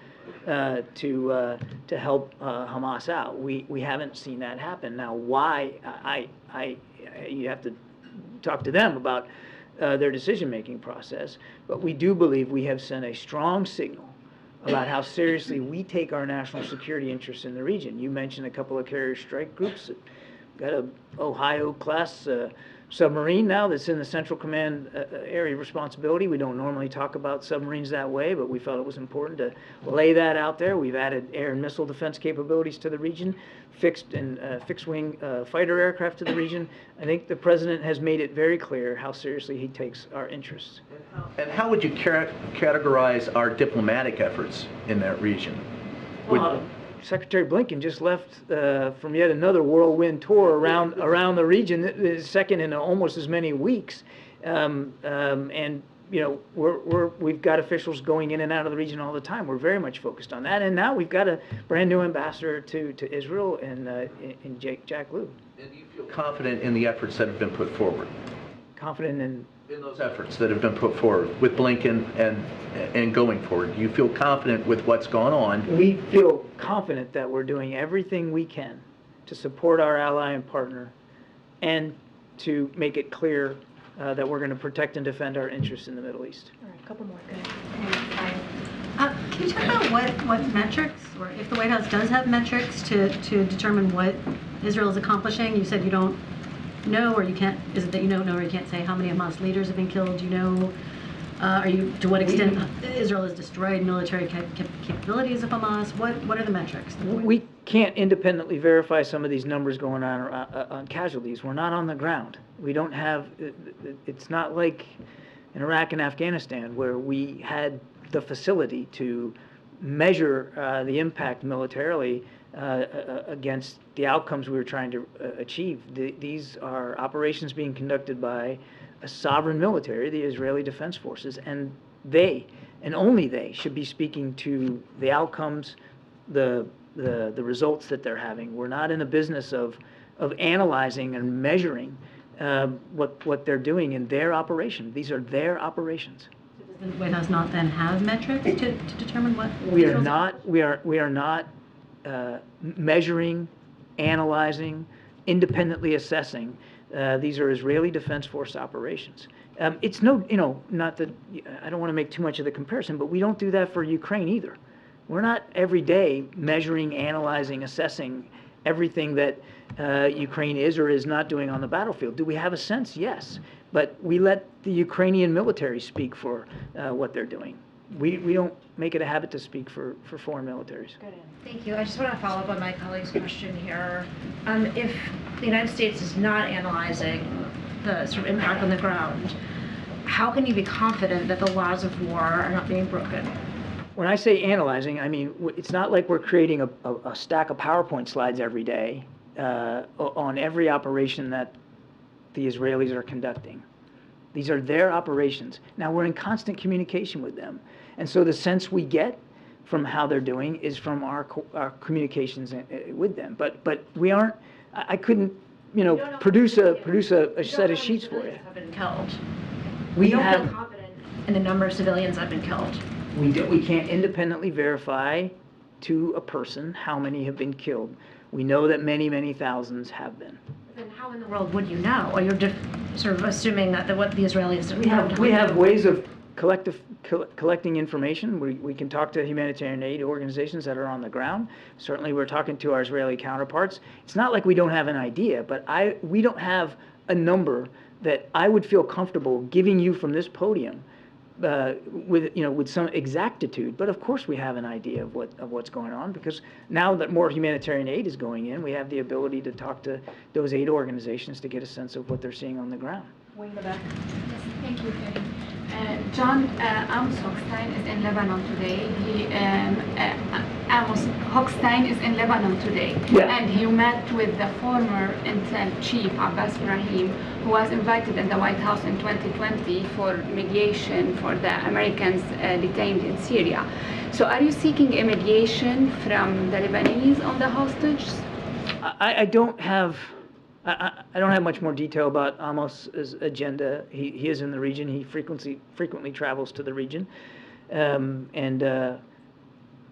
to help Hamas out. We haven't seen that happen. Now, why? You have to talk to them about their decision-making process, but we do believe we have sent a strong signal about how seriously we take our national security interests in the region. You mentioned a couple of carrier strike groups. Got a Ohio-class submarine now that's in the Central Command area of responsibility. We don't normally talk about submarines that way, but we felt it was important to lay that out there. We've added air and missile defense capabilities to the region, fixed-wing fighter aircraft to the region. I think the president has made it very clear how seriously he takes our interests. And how would you categorize our diplomatic efforts in that region? Well, Secretary Blinken just left from yet another whirlwind tour around the region, second in almost as many weeks, and you know we've got officials going in and out of the region all the time. We're very much focused on that, and now we've got a brand new ambassador to Israel in Jack Lew. And do you feel confident in the efforts that have been put forward? Confident in those efforts that have been put forward with Blinken and going forward. Do you feel confident with what's gone on? We feel confident that we're doing everything we can to support our ally and partner and to make it clear that we're going to protect and defend our interests in the Middle East. All right, a couple more. Go Can you talk about what metrics, or if the White House does have metrics to determine what Israel is accomplishing? You said you don't know, or you can't, is it that you don't know, or you can't say how many Hamas leaders have been killed? Do you know, to what extent Israel has destroyed military capabilities of Hamas? What are the metrics? We can't independently verify some of these numbers going on casualties. We're not on the ground. We don't have, it's not like in Iraq and Afghanistan where we had the facility to measure the impact militarily against the outcomes we were trying to achieve. These are operations being conducted by a sovereign military, the Israeli Defense Forces, and they, and only they, should be speaking to the outcomes, the results that they're having. We're not in a business of analyzing and measuring what they're doing in their operation. These are their operations. Does the White House not then have metrics to determine what? We are not measuring, analyzing, independently assessing. These are Israeli Defense Force operations. It's no, not that, I don't want to make too much of the comparison, but we don't do that for Ukraine either. We're not every day measuring, analyzing, assessing everything that Ukraine is or is not doing on the battlefield. Do we have a sense? Yes. But we let the Ukrainian military speak for what they're doing. We don't make it a habit to speak for foreign militaries. Thank you. I just want to follow up on my colleague's question here. If the United States is not analyzing the sort of impact on the ground, how can you be confident that the laws of war are not being broken? When I say analyzing, I mean, it's not like we're creating a stack of PowerPoint slides every day on every operation that the Israelis are conducting. These are their operations. Now, we're in constant communication with them. And so the sense we get from how they're doing is from our communications with them. But we aren't, I couldn't, produce a set of sheets for you. Have been killed. We don't have, feel confident in the number of civilians that have been killed. we can't independently verify to a person how many have been killed. We know that many, many thousands have been. Then how in the world would you know? Or you're sort of assuming that what the Israelis We have ways of collecting information. We can talk to humanitarian aid organizations that are on the ground. Certainly we're talking to our Israeli counterparts. It's not like we don't have an idea, but we don't have a number that I would feel comfortable giving you from this podium with some exactitude. But of course we have an idea of what's going on, because now that more humanitarian aid is going in, we have the ability to talk to those aid organizations to get a sense of what they're seeing on the ground. Way in the back. Yes, thank you, Karine. John Amos Hochstein is in Lebanon today. Amos Hochstein is in Lebanon today, and he met with the former Intel chief Abbas Ibrahim, who was invited in the White House in 2020 for mediation for the Americans detained in Syria. So, are you seeking a mediation from the Lebanese on the hostages? I don't have much more detail about Amos's agenda. He is in the region. He frequently travels to the region,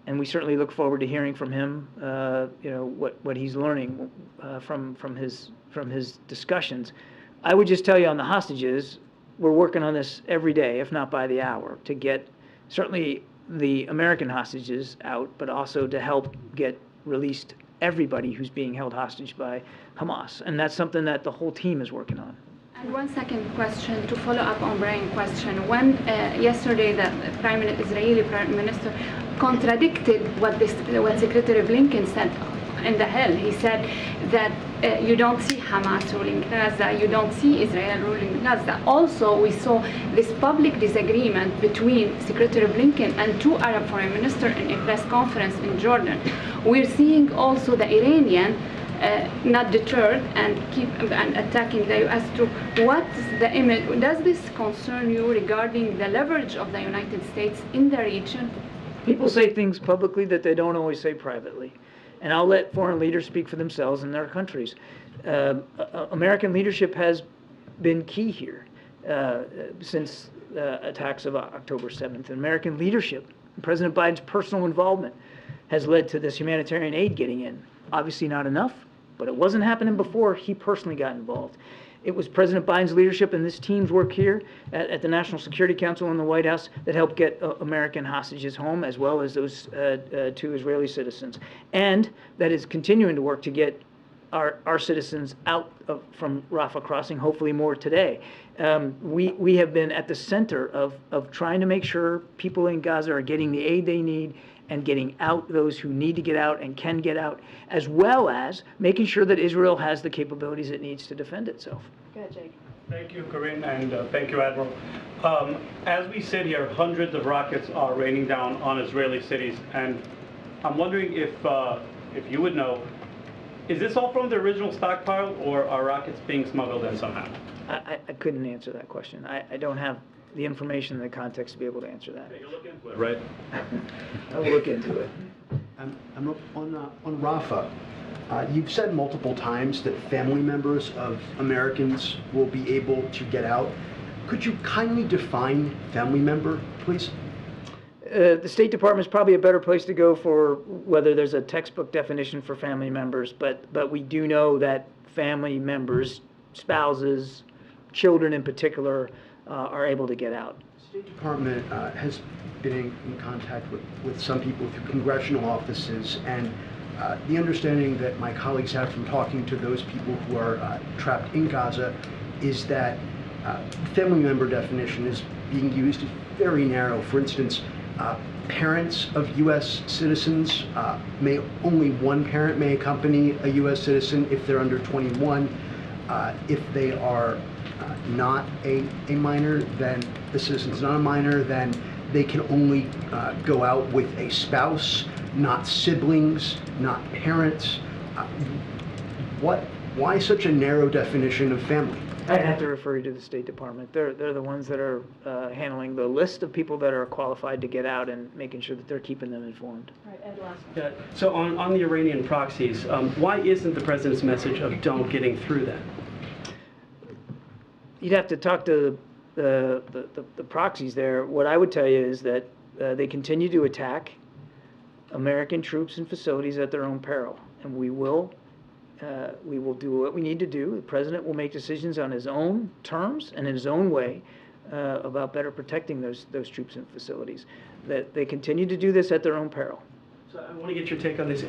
and we certainly look forward to hearing from him. What he's learning from his discussions. I would just tell you on the hostages, we're working on this every day, if not by the hour, to get certainly the American hostages out, but also to help get released everybody who's being held hostage by Hamas. And that's something that the whole team is working on. And one second question to follow up on Brian's question. When yesterday the Israeli Prime Minister contradicted what Secretary Blinken said in the Hill. He said that you don't see Hamas ruling Gaza, you don't see Israel ruling Gaza. Also, we saw this public disagreement between Secretary Blinken and two Arab foreign ministers in a press conference in Jordan. We're seeing also the Iranian not deterred and keep attacking the U.S. troops. What's the image? Does this concern you regarding the leverage of the United States in the region? People say things publicly that they don't always say privately. And I'll let foreign leaders speak for themselves in their countries. American leadership has been key here since attacks of October 7th. American leadership, President Biden's personal involvement, has led to this humanitarian aid getting in. Obviously not enough, but it wasn't happening before he personally got involved. It was President Biden's leadership and this team's work here at the National Security Council in the White House that helped get American hostages home, as well as those two Israeli citizens. And that is continuing to work to get our citizens out from Rafah crossing, hopefully more today. We have been at the center of trying to make sure people in Gaza are getting the aid they need and getting out those who need to get out and can get out, as well as making sure that Israel has the capabilities it needs to defend itself. Go ahead, Jake. Thank you, Karine, and thank you, Admiral. As we sit here, hundreds of rockets are raining down on Israeli cities, and I'm wondering if you would know, is this all from the original stockpile, or are rockets being smuggled in somehow? I couldn't answer that question. I don't have the information and the context to be able to answer that. You'll look into it, right? I'll look into it. On Rafah, you've said multiple times that family members of Americans will be able to get out. Could you kindly define family member, please? The State Department is probably a better place to go for whether there's a textbook definition for family members, but we do know that family members, spouses, children in particular, are able to get out. The State Department has been in contact with some people through congressional offices, and the understanding that my colleagues have from talking to those people who are trapped in Gaza is that family member definition is being used very narrow. For instance, parents of U.S. citizens, only one parent may accompany a U.S. citizen if they're under 21. If they are not a minor, then the citizen's not a minor, then they can only go out with a spouse, not siblings, not parents. Why such a narrow definition of family? I'd have to refer you to the State Department. They're the ones that are handling the list of people that are qualified to get out and making sure that they're keeping them informed. Right, Ed, last one. Yeah, so on the Iranian proxies, why isn't the president's message of don't getting through that? You'd have to talk to the proxies there. What I would tell you is that they continue to attack American troops and facilities at their own peril, and we will do what we need to do. The president will make decisions on his own terms and in his own way about better protecting those troops and facilities. That they continue to do this at their own peril. So I want to get your take on this.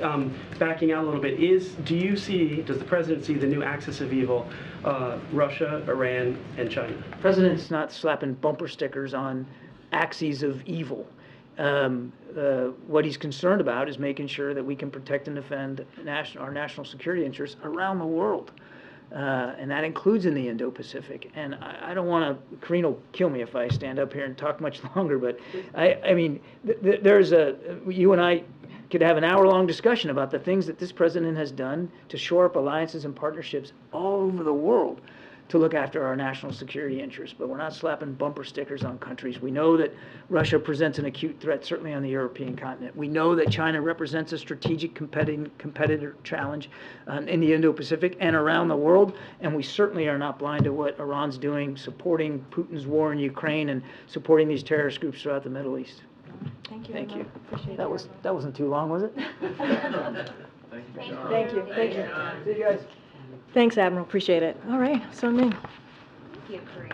Backing out a little bit, does the president see the new axis of evil, Russia, Iran, and China? The president's not slapping bumper stickers on axes of evil. What he's concerned about is making sure that we can protect and defend our national security interests around the world. And that includes in the Indo-Pacific. And I don't want to, Karine will kill me if I stand up here and talk much longer, but I mean, you and I could have an hour-long discussion about the things that this president has done to shore up alliances and partnerships all over the world to look after our national security interests, but we're not slapping bumper stickers on countries. We know that Russia presents an acute threat, certainly on the European continent. We know that China represents a strategic competitor challenge in the Indo-Pacific and around the world, and we certainly are not blind to what Iran's doing, supporting Putin's war in Ukraine and supporting these terrorist groups throughout the Middle East. Thank you. Thank you. Appreciate That wasn't too long, was it? Thank you. Thank you. See you guys. Thanks, Admiral. Appreciate it. All right, so Ming. Thank you, Karine.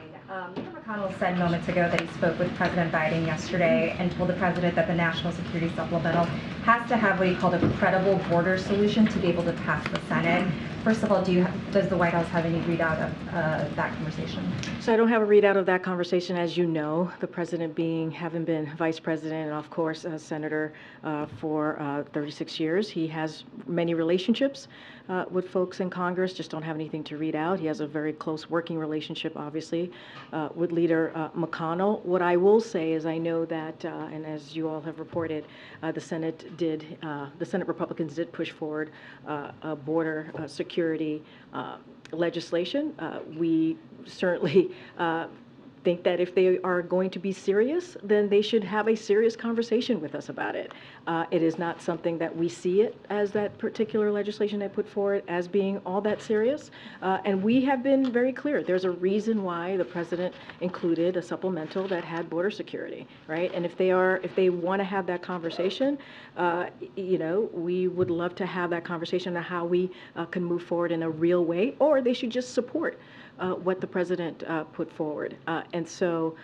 Leader McConnell said moments ago that he spoke with President Biden yesterday and told the president that the national security supplemental has to have what he called a credible border solution to be able to pass the Senate. First of all, does the White House have any readout of that conversation? So I don't have a readout of that conversation, as you know, the president having been vice president and, of course, a senator for 36 years. He has many relationships with folks in Congress, just don't have anything to read out. He has a very close working relationship, obviously, with Leader McConnell. What I will say is I know that, and as you all have reported, the Senate Republicans did push forward a border security legislation. We certainly think that if they are going to be serious, then they should have a serious conversation with us about it. It is not something that we see it as that particular legislation they put forward as being all that serious. And we have been very clear. There's a reason why the president included a supplemental that had border security, right? And if they want to have that conversation, we would love to have that conversation on how we can move forward in a real way, or they should just support what the president put forward. And so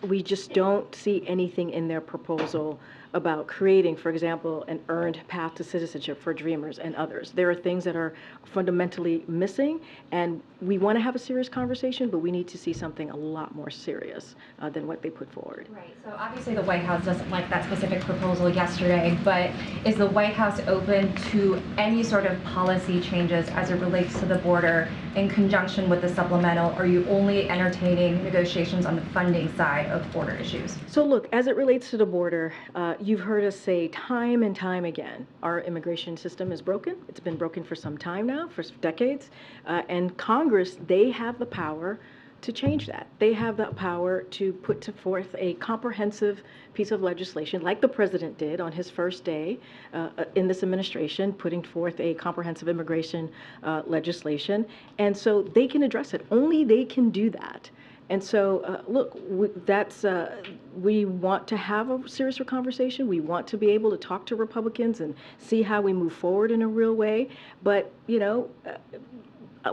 we just don't see anything in their proposal about creating, for example, an earned path to citizenship for Dreamers and others. There are things that are fundamentally missing, and we want to have a serious conversation, but we need to see something a lot more serious than what they put forward. Right, so obviously the White House doesn't like that specific proposal yesterday, but is the White House open to any sort of policy changes as it relates to the border in conjunction with the supplemental? Or are you only entertaining negotiations on the funding side of border issues? So look, as it relates to the border, you've heard us say time and time again, our immigration system is broken. It's been broken for some time now, for decades. And Congress, they have the power to change that. They have the power to put forth a comprehensive piece of legislation, like the president did on his first day in this administration, putting forth a comprehensive immigration legislation. And so they can address it. Only they can do that. And so, look, we want to have a serious conversation. We want to be able to talk to Republicans and see how we move forward in a real way. But,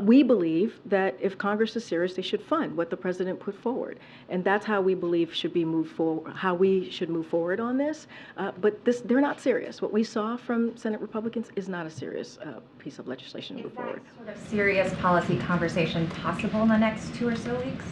we believe that if Congress is serious, they should fund what the president put forward. And that's how we believe should be moved forward, how we should move forward on this. But they're not serious. What we saw from Senate Republicans is not a serious piece of legislation to move forward. Is that sort of serious policy conversation possible in the next 2 or so weeks?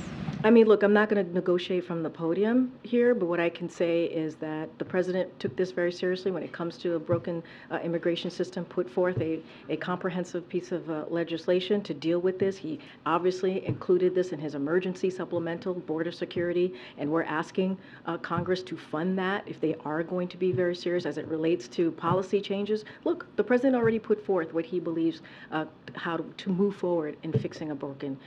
I mean, look, I'm not going to negotiate from the podium here, but what I can say is that the president took this very seriously when it comes to a broken immigration system, put forth a comprehensive piece of legislation to deal with this. He obviously included this in his emergency supplemental border security, and we're asking Congress to fund that if they are going to be very serious as it relates to policy changes. Look, the president already put forth what he believes how to move forward in fixing a broken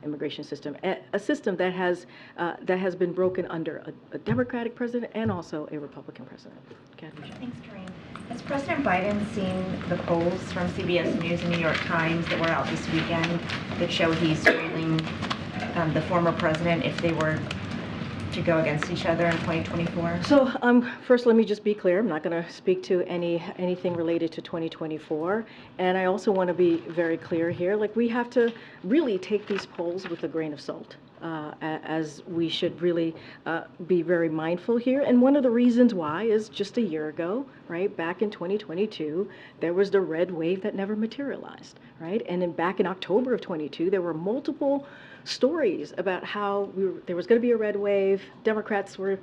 immigration system, a system that has been broken under a Democratic president and also a Republican president. Thanks, Karine. Has President Biden seen the polls from CBS News and New York Times that were out this weekend that show he's trailing the former president if they were to go against each other in 2024? So first, let me just be clear. I'm not going to speak to anything related to 2024. And I also want to be very clear here. Like, we have to really take these polls with a grain of salt. As we should really be very mindful here. And one of the reasons why is just a year ago, right, back in 2022, there was the red wave that never materialized, right? And then back in October of 22, there were multiple stories about how there was going to be a red wave, Democrats were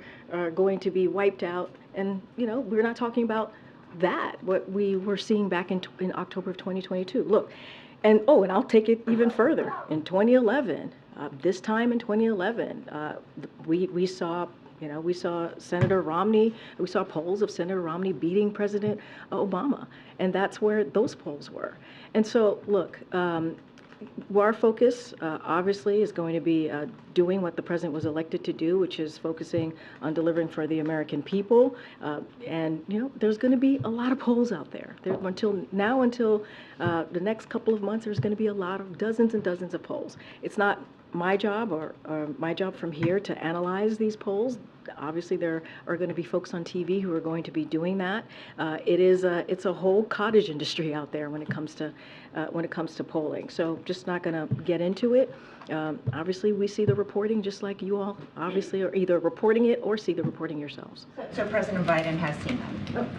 going to be wiped out, and, you know, we're not talking about that, what we were seeing back in October of 2022. Look, and I'll take it even further. In 2011, this time in 2011, we saw Senator Romney, we saw polls of Senator Romney beating President Obama, and that's where those polls were. And so, look, our focus obviously is going to be doing what the president was elected to do, which is focusing on delivering for the American people. And, you know, there's going to be a lot of polls out there. Until the next couple of months, there's going to be a lot of dozens and dozens of polls. It's not my job or my job from here to analyze these polls. Obviously, there are going to be folks on TV who are going to be doing that. It's a whole cottage industry out there when it comes to polling. So just not going to get into it. Obviously, we see the reporting just like you all obviously are either reporting it or see the reporting yourselves. So President Biden has seen them?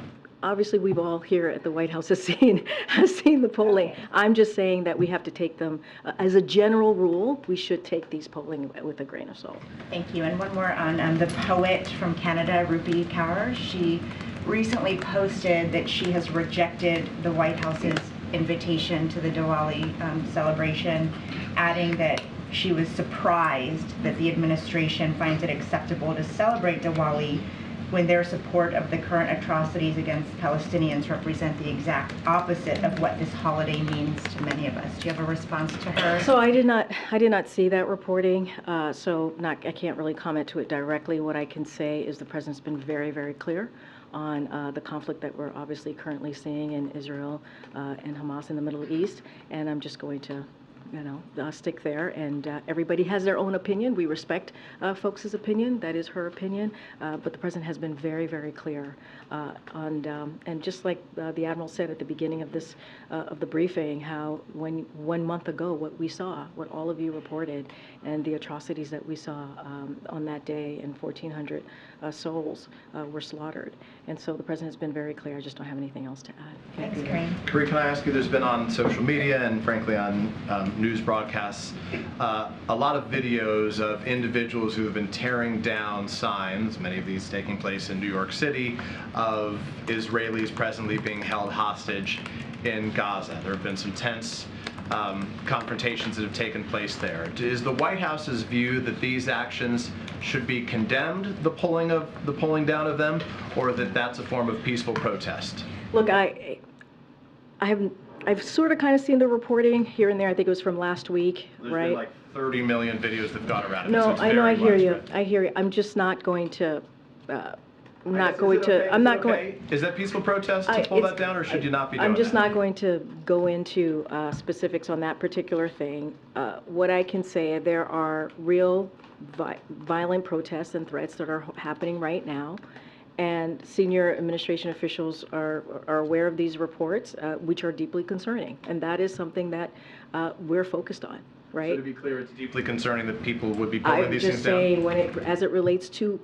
Obviously, we've all here at the White House has seen the polling. I'm just saying that we have to take them, as a general rule, we should take these polling with a grain of salt. Thank you. And one more on the poet from Canada, Rupi Kaur. She recently posted that she has rejected the White House's invitation to the Diwali celebration, adding that she was surprised that the administration finds it acceptable to celebrate Diwali when their support of the current atrocities against Palestinians represent the exact opposite of what this holiday means to many of us. Do you have a response to her? So I did not see that reporting, I can't really comment to it directly. What I can say is the president's been very, very clear on the conflict that we're obviously currently seeing in Israel and Hamas in the Middle East, and I'm just going to stick there, and everybody has their own opinion. We respect folks' opinion. That is her opinion, but the president has been very, very clear. And just like the Admiral said at the beginning of this of the briefing, how when 1 month ago what we saw, what all of you reported, and the atrocities that we saw on that day, and 1,400 souls were slaughtered. And so the president has been very clear. I just don't have anything else to add. Thanks, Karine. Karine, can I ask you, there's been on social media and frankly on news broadcasts, a lot of videos of individuals who have been tearing down signs, many of these taking place in New York City, of Israelis presently being held hostage in Gaza. There have been some tense confrontations that have taken place there. Is the White House's view that these actions should be condemned, the pulling down of them, or that that's a form of peaceful protest? Look, I've sort of kind of seen the reporting here and there. I think it was from last week, There's right? been like 30 million videos that have gone around. No, It's I know, I hear you. widespread. I hear you. I'm just not going to. I'm not Is going it to. okay? I'm Is not it going. okay? Is that peaceful protest to pull that down, or should you not be doing I'm just that? not going to go into specifics on that particular thing. What I can say, there are real violent protests and threats that are happening right now. And senior administration officials are aware of these reports, which are deeply concerning. And that is something that we're focused on, right? So to be clear, it's deeply concerning that people would be pulling these things down? I'm just saying, as it relates to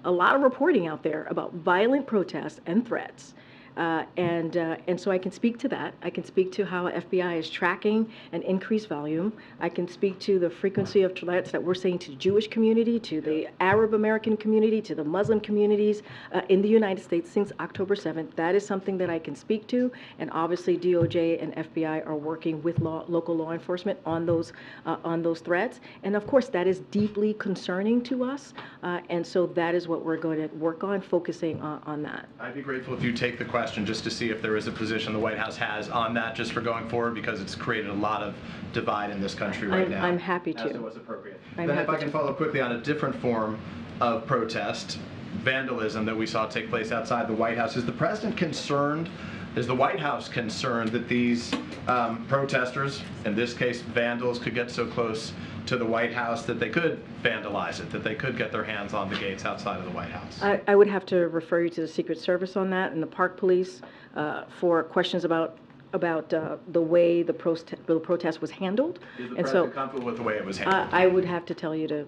a lot of reporting out there about violent protests and threats, And so I can speak to that. I can speak to how FBI is tracking an increased volume. I can speak to the frequency of threats that we're seeing to the Jewish community, to the Arab American community, to the Muslim communities in the United States since October 7th. That is something that I can speak to, and obviously DOJ and FBI are working with local law enforcement on those threats. And of course, that is deeply concerning to us, and so that is what we're going to work on, focusing on that. I'd be grateful if you take the question just to see if there is a position the White House has on that just for going forward, because it's created a lot of divide in this country right now. I'm happy to. As to what's appropriate. I'm Then if happy I can to. follow quickly on a different form of protest, vandalism that we saw take place outside the White House. Is the president concerned, is the White House concerned that these protesters, in this case vandals, could get so close to the White House that they could vandalize it, that they could get their hands on the gates outside of the White House? I would have to refer you to the Secret Service on that and the Park Police for questions about the way the protest was handled. Is the And so president comfortable with the way it was handled? I would have to tell you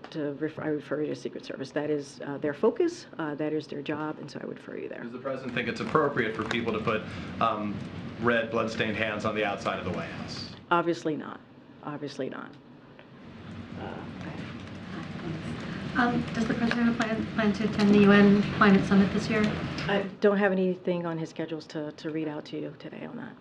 I refer you to Secret Service. That is their focus, that is their job, and so I would refer you there. Does the president think it's appropriate for people to put red bloodstained hands on the outside of the White House? Obviously not. Obviously not. Does the president plan to attend the UN Climate Summit this year? I don't have anything on his schedules to read out to you today on that.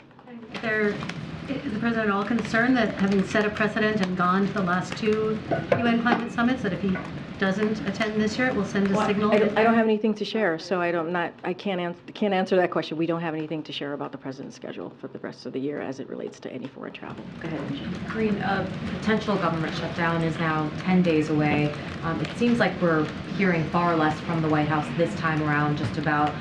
Is the president at all concerned that, having set a precedent and gone to the last two UN climate summits, that if he doesn't attend this year, it will send a signal? I don't have anything to share, so I can't answer that question. We don't have anything to share about the president's schedule for the rest of the year as it relates to any foreign travel. Go ahead, Angie. Karine, a potential government shutdown is now 10 days away. It seems like we're hearing far less from the White House this time around just about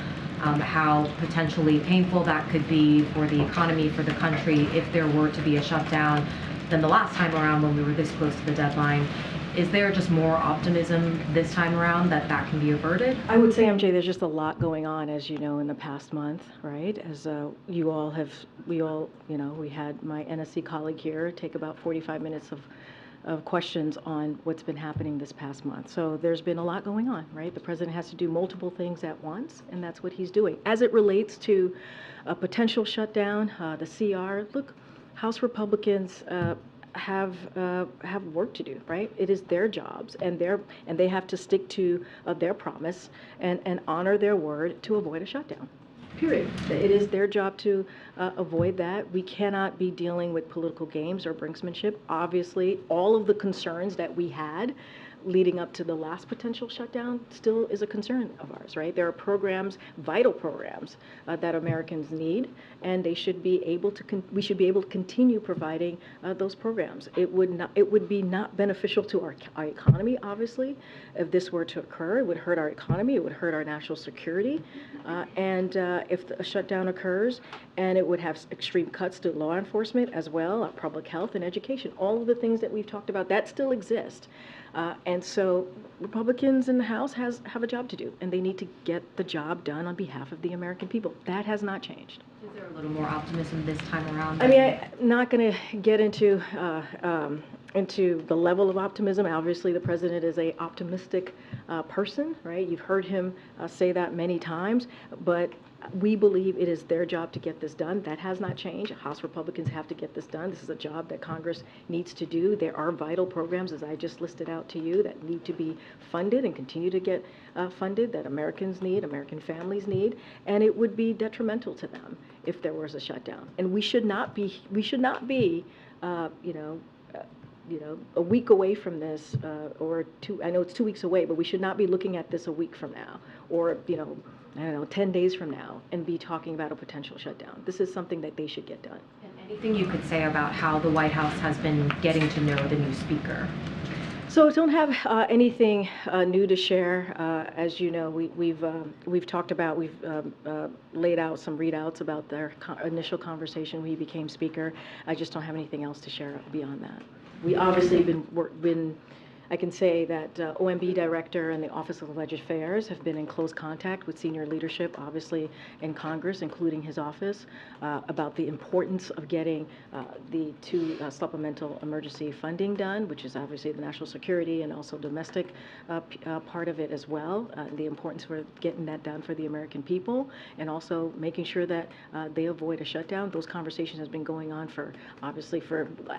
how potentially painful that could be for the economy, for the country, if there were to be a shutdown than the last time around when we were this close to the deadline. Is there just more optimism this time around that that can be averted? I would say, MJ, there's just a lot going on, as you know, in the past month, right? As we had my NSC colleague here take about 45 minutes of questions on what's been happening this past month. So there's been a lot going on, right? The president has to do multiple things at once, and that's what he's doing. As it relates to a potential shutdown, the CR, look, House Republicans have work to do, right? It is their jobs, and they have to stick to their promise and honor their word to avoid a shutdown. Period. It is their job to avoid that. We cannot be dealing with political games or brinksmanship. Obviously, all of the concerns that we had leading up to the last potential shutdown still is a concern of ours, right? There are programs, vital programs, that Americans need, and they should be able to. We should be able to continue providing those programs. It would be not beneficial to our economy, obviously, if this were to occur. It would hurt our economy. It would hurt our national security, and if a shutdown occurs, and it would have extreme cuts to law enforcement as well, public health and education. All of the things that we've talked about that still exist. And so Republicans in the House have a job to do, and they need to get the job done on behalf of the American people. That has not changed. Is there a little more optimism this time around? I mean, I'm not going to get into the level of optimism. Obviously, the president is an optimistic person, right? You've heard him say that many times, but we believe it is their job to get this done. That has not changed. House Republicans have to get this done. This is a job that Congress needs to do. There are vital programs, as I just listed out to you, that need to be funded and continue to get funded, that Americans need, American families need, and it would be detrimental to them if there was a shutdown. And we should not be a week away from this, or I know it's 2 weeks away, but we should not be looking at this a week from now, or, 10 days from now, and be talking about a potential shutdown. This is something that they should get done. And anything you could say about how the White House has been getting to know the new speaker? So I don't have anything new to share. As you know, we've talked about, we've laid out some readouts about their initial conversation when he became speaker. I just don't have anything else to share beyond that. We obviously been I can say that OMB Director and the Office of Alleged Affairs have been in close contact with senior leadership, obviously in Congress, including his office, about the importance of getting the two supplemental emergency funding done, which is obviously the national security and also domestic part of it as well, the importance for getting that done for the American people, and also making sure that they avoid a shutdown. Those conversations has been going on for, obviously,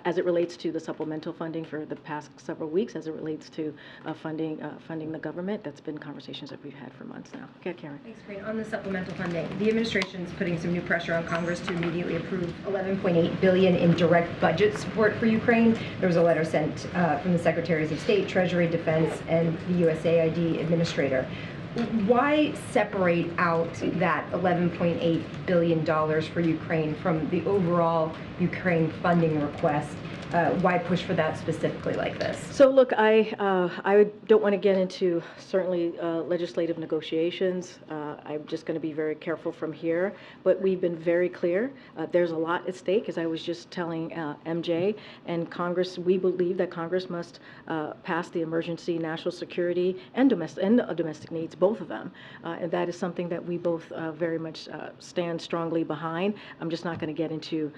as it relates to the supplemental funding for the past several weeks, as it relates to funding the government. That's been conversations that we've had for months now. Okay, Karen. Thanks, Karine. On the supplemental funding, the administration is putting some new pressure on Congress to immediately approve $11.8 billion in direct budget support for Ukraine. There was a letter sent from the Secretaries of State, Treasury, Defense, and the USAID administrator. Why separate out that $11.8 billion for Ukraine from the overall Ukraine funding request? Why push for that specifically like this? So look, I don't want to get into certainly legislative negotiations. I'm just going to be very careful from here. But we've been very clear. There's a lot at stake, as I was just telling MJ. And Congress, we believe that Congress must pass the emergency national security and domestic needs, both of them. And that is something that we both very much stand strongly behind. I'm just not going to get into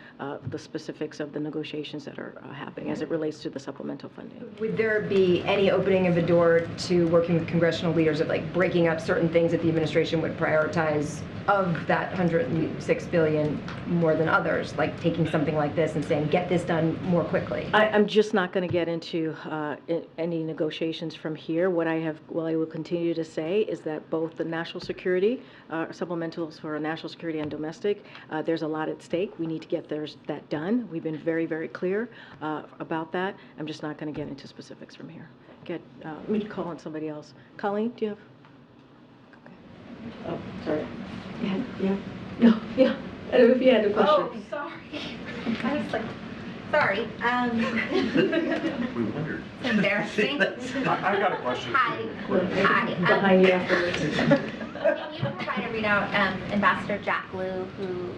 the specifics of the negotiations that are happening as it relates to the supplemental funding. Would there be any opening of the door to working with congressional leaders of like breaking up certain things that the administration would prioritize of that $106 billion more than others, like taking something like this and saying, get this done more quickly? I'm just not going to get into any negotiations from here. What I will continue to say is that both the national security, supplementals for national security and domestic, there's a lot at stake. We need to get that done. We've been very, very clear about that. I'm just not going to get into specifics from here. Let me call on somebody else. Colleen, do you have? Okay. Oh, sorry. Yeah. No, yeah. I don't know if you had a question. Oh, sorry. I was like, sorry. We wondered. It's embarrassing. I've got a question. Hi. Hi. Behind you afterwards. Can you provide a readout, Ambassador Jack Lew, who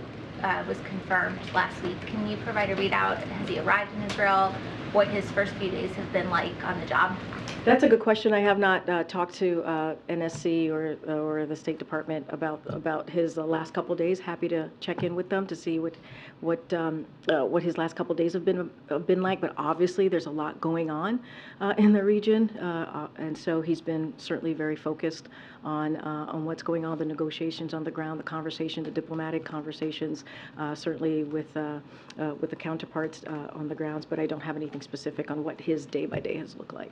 was confirmed last week, can you provide a readout? Has he arrived in Israel? What his first few days have been like on the job? That's a good question. I have not talked to NSC or the State Department about his last couple of days. Happy to check in with them to see what his last couple of days have been like. But obviously, there's a lot going on in the region, and so he's been certainly very focused on what's going on, the negotiations on the ground, the conversation, the diplomatic conversations, certainly with the counterparts on the grounds. But I don't have anything specific on what his day by day has looked like.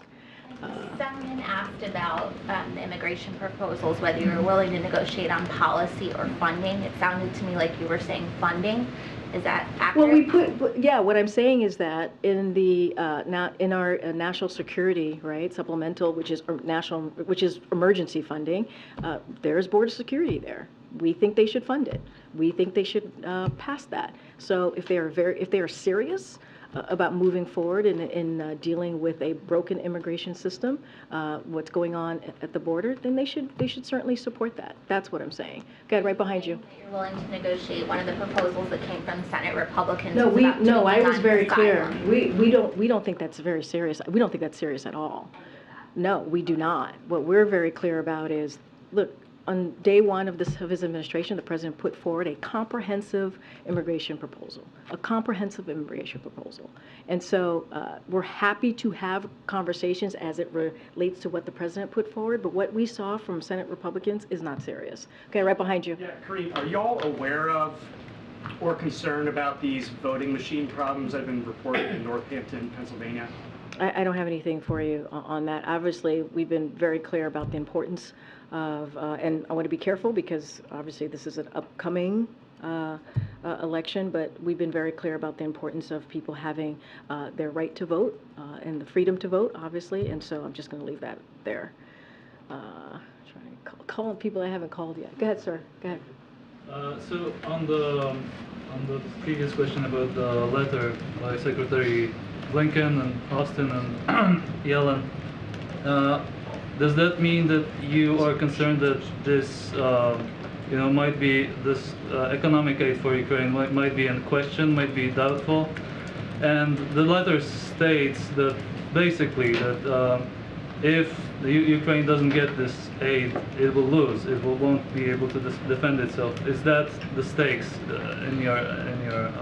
Someone asked about the immigration proposals, whether you were willing to negotiate on policy or funding. It sounded to me like you were saying funding. Is that accurate? Well, what I'm saying is that in in our national security, right, supplemental, which is emergency funding, there is border security there. We think they should fund it. We think they should pass that. So if they are serious about moving forward in dealing with a broken immigration system, what's going on at the border, then they should certainly support that. That's what I'm saying. Okay, right behind you. You're willing to negotiate one of the proposals that came from Senate Republicans. No, I was very clear. We don't think that's very serious. We don't think that's serious at all. No, we do not. What we're very clear about is, look, on day one of his administration, the president put forward a comprehensive immigration proposal, And so we're happy to have conversations as it relates to what the president put forward, but what we saw from Senate Republicans is not serious. Okay, right behind you. Yeah, Karine, are y'all aware of or concerned about these voting machine problems that have been reported in Northampton, Pennsylvania? I don't have anything for you on that. Obviously, we've been very clear about the importance of, and I want to be careful because obviously this is an upcoming election, but we've been very clear about the importance of people having their right to vote and the freedom to vote, obviously, and so I'm just going to leave that there. Trying to call people I haven't called yet. Go ahead, sir. Go ahead. So on the previous question about the letter by Secretary Blinken and Austin and Yellen, does that mean that you are concerned that this, might be this economic aid for Ukraine might be in question, might be doubtful? And the letter states that basically that if the Ukraine doesn't get this aid, it will lose. It won't be able to defend itself. Is that the stakes in your?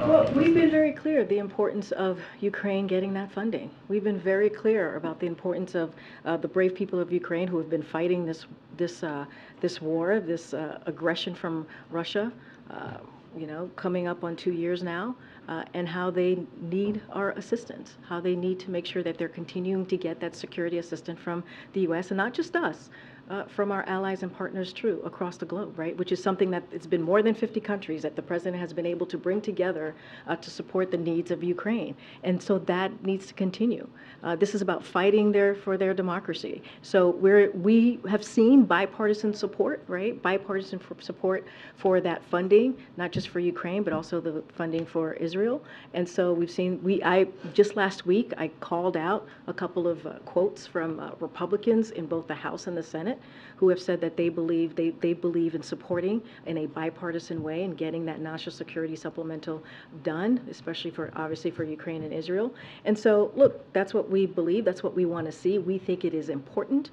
Well, we've been very clear the importance of Ukraine getting that funding. We've been very clear about the importance of the brave people of Ukraine who have been fighting this war, this aggression from Russia. Coming up on 2 years now, and how they need our assistance, how they need to make sure that they're continuing to get that security assistance from the U.S. and not just us, from our allies and partners too across the globe, right? Which is something that it's been more than 50 countries that the president has been able to bring together to support the needs of Ukraine, and so that needs to continue. This is about fighting for their democracy. So we have seen bipartisan support, right? Bipartisan support for that funding, not just for Ukraine, but also the funding for Israel. And so we've seen, just last week, I called out a couple of quotes from Republicans in both the House and the Senate who have said that they believe in supporting in a bipartisan way and getting that national security supplemental done, especially obviously for Ukraine and Israel. And so, look, that's what we believe. That's what we want to see. We think it is important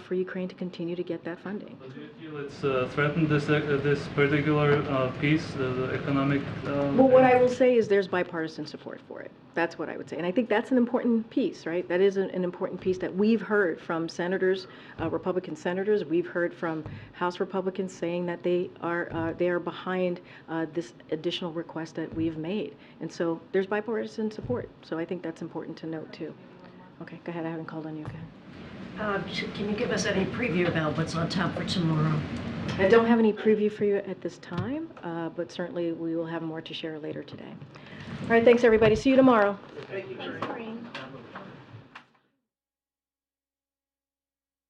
for Ukraine to continue to get that funding. But do you feel it's threatened this particular piece, the economic? Well, what I will say is there's bipartisan support for it. That's what I would say. And I think that's an important piece, right? That is an important piece that we've heard from senators, Republican senators. We've heard from House Republicans saying that they are behind this additional request that we've made. And so there's bipartisan support. So I think that's important to note too. Okay, go ahead. I haven't called on you. Go ahead. Can you give us any preview about what's on tap for tomorrow? I don't have any preview for you at this time, but certainly we will have more to share later today. All right, thanks everybody. See you tomorrow. Thank you, Karine.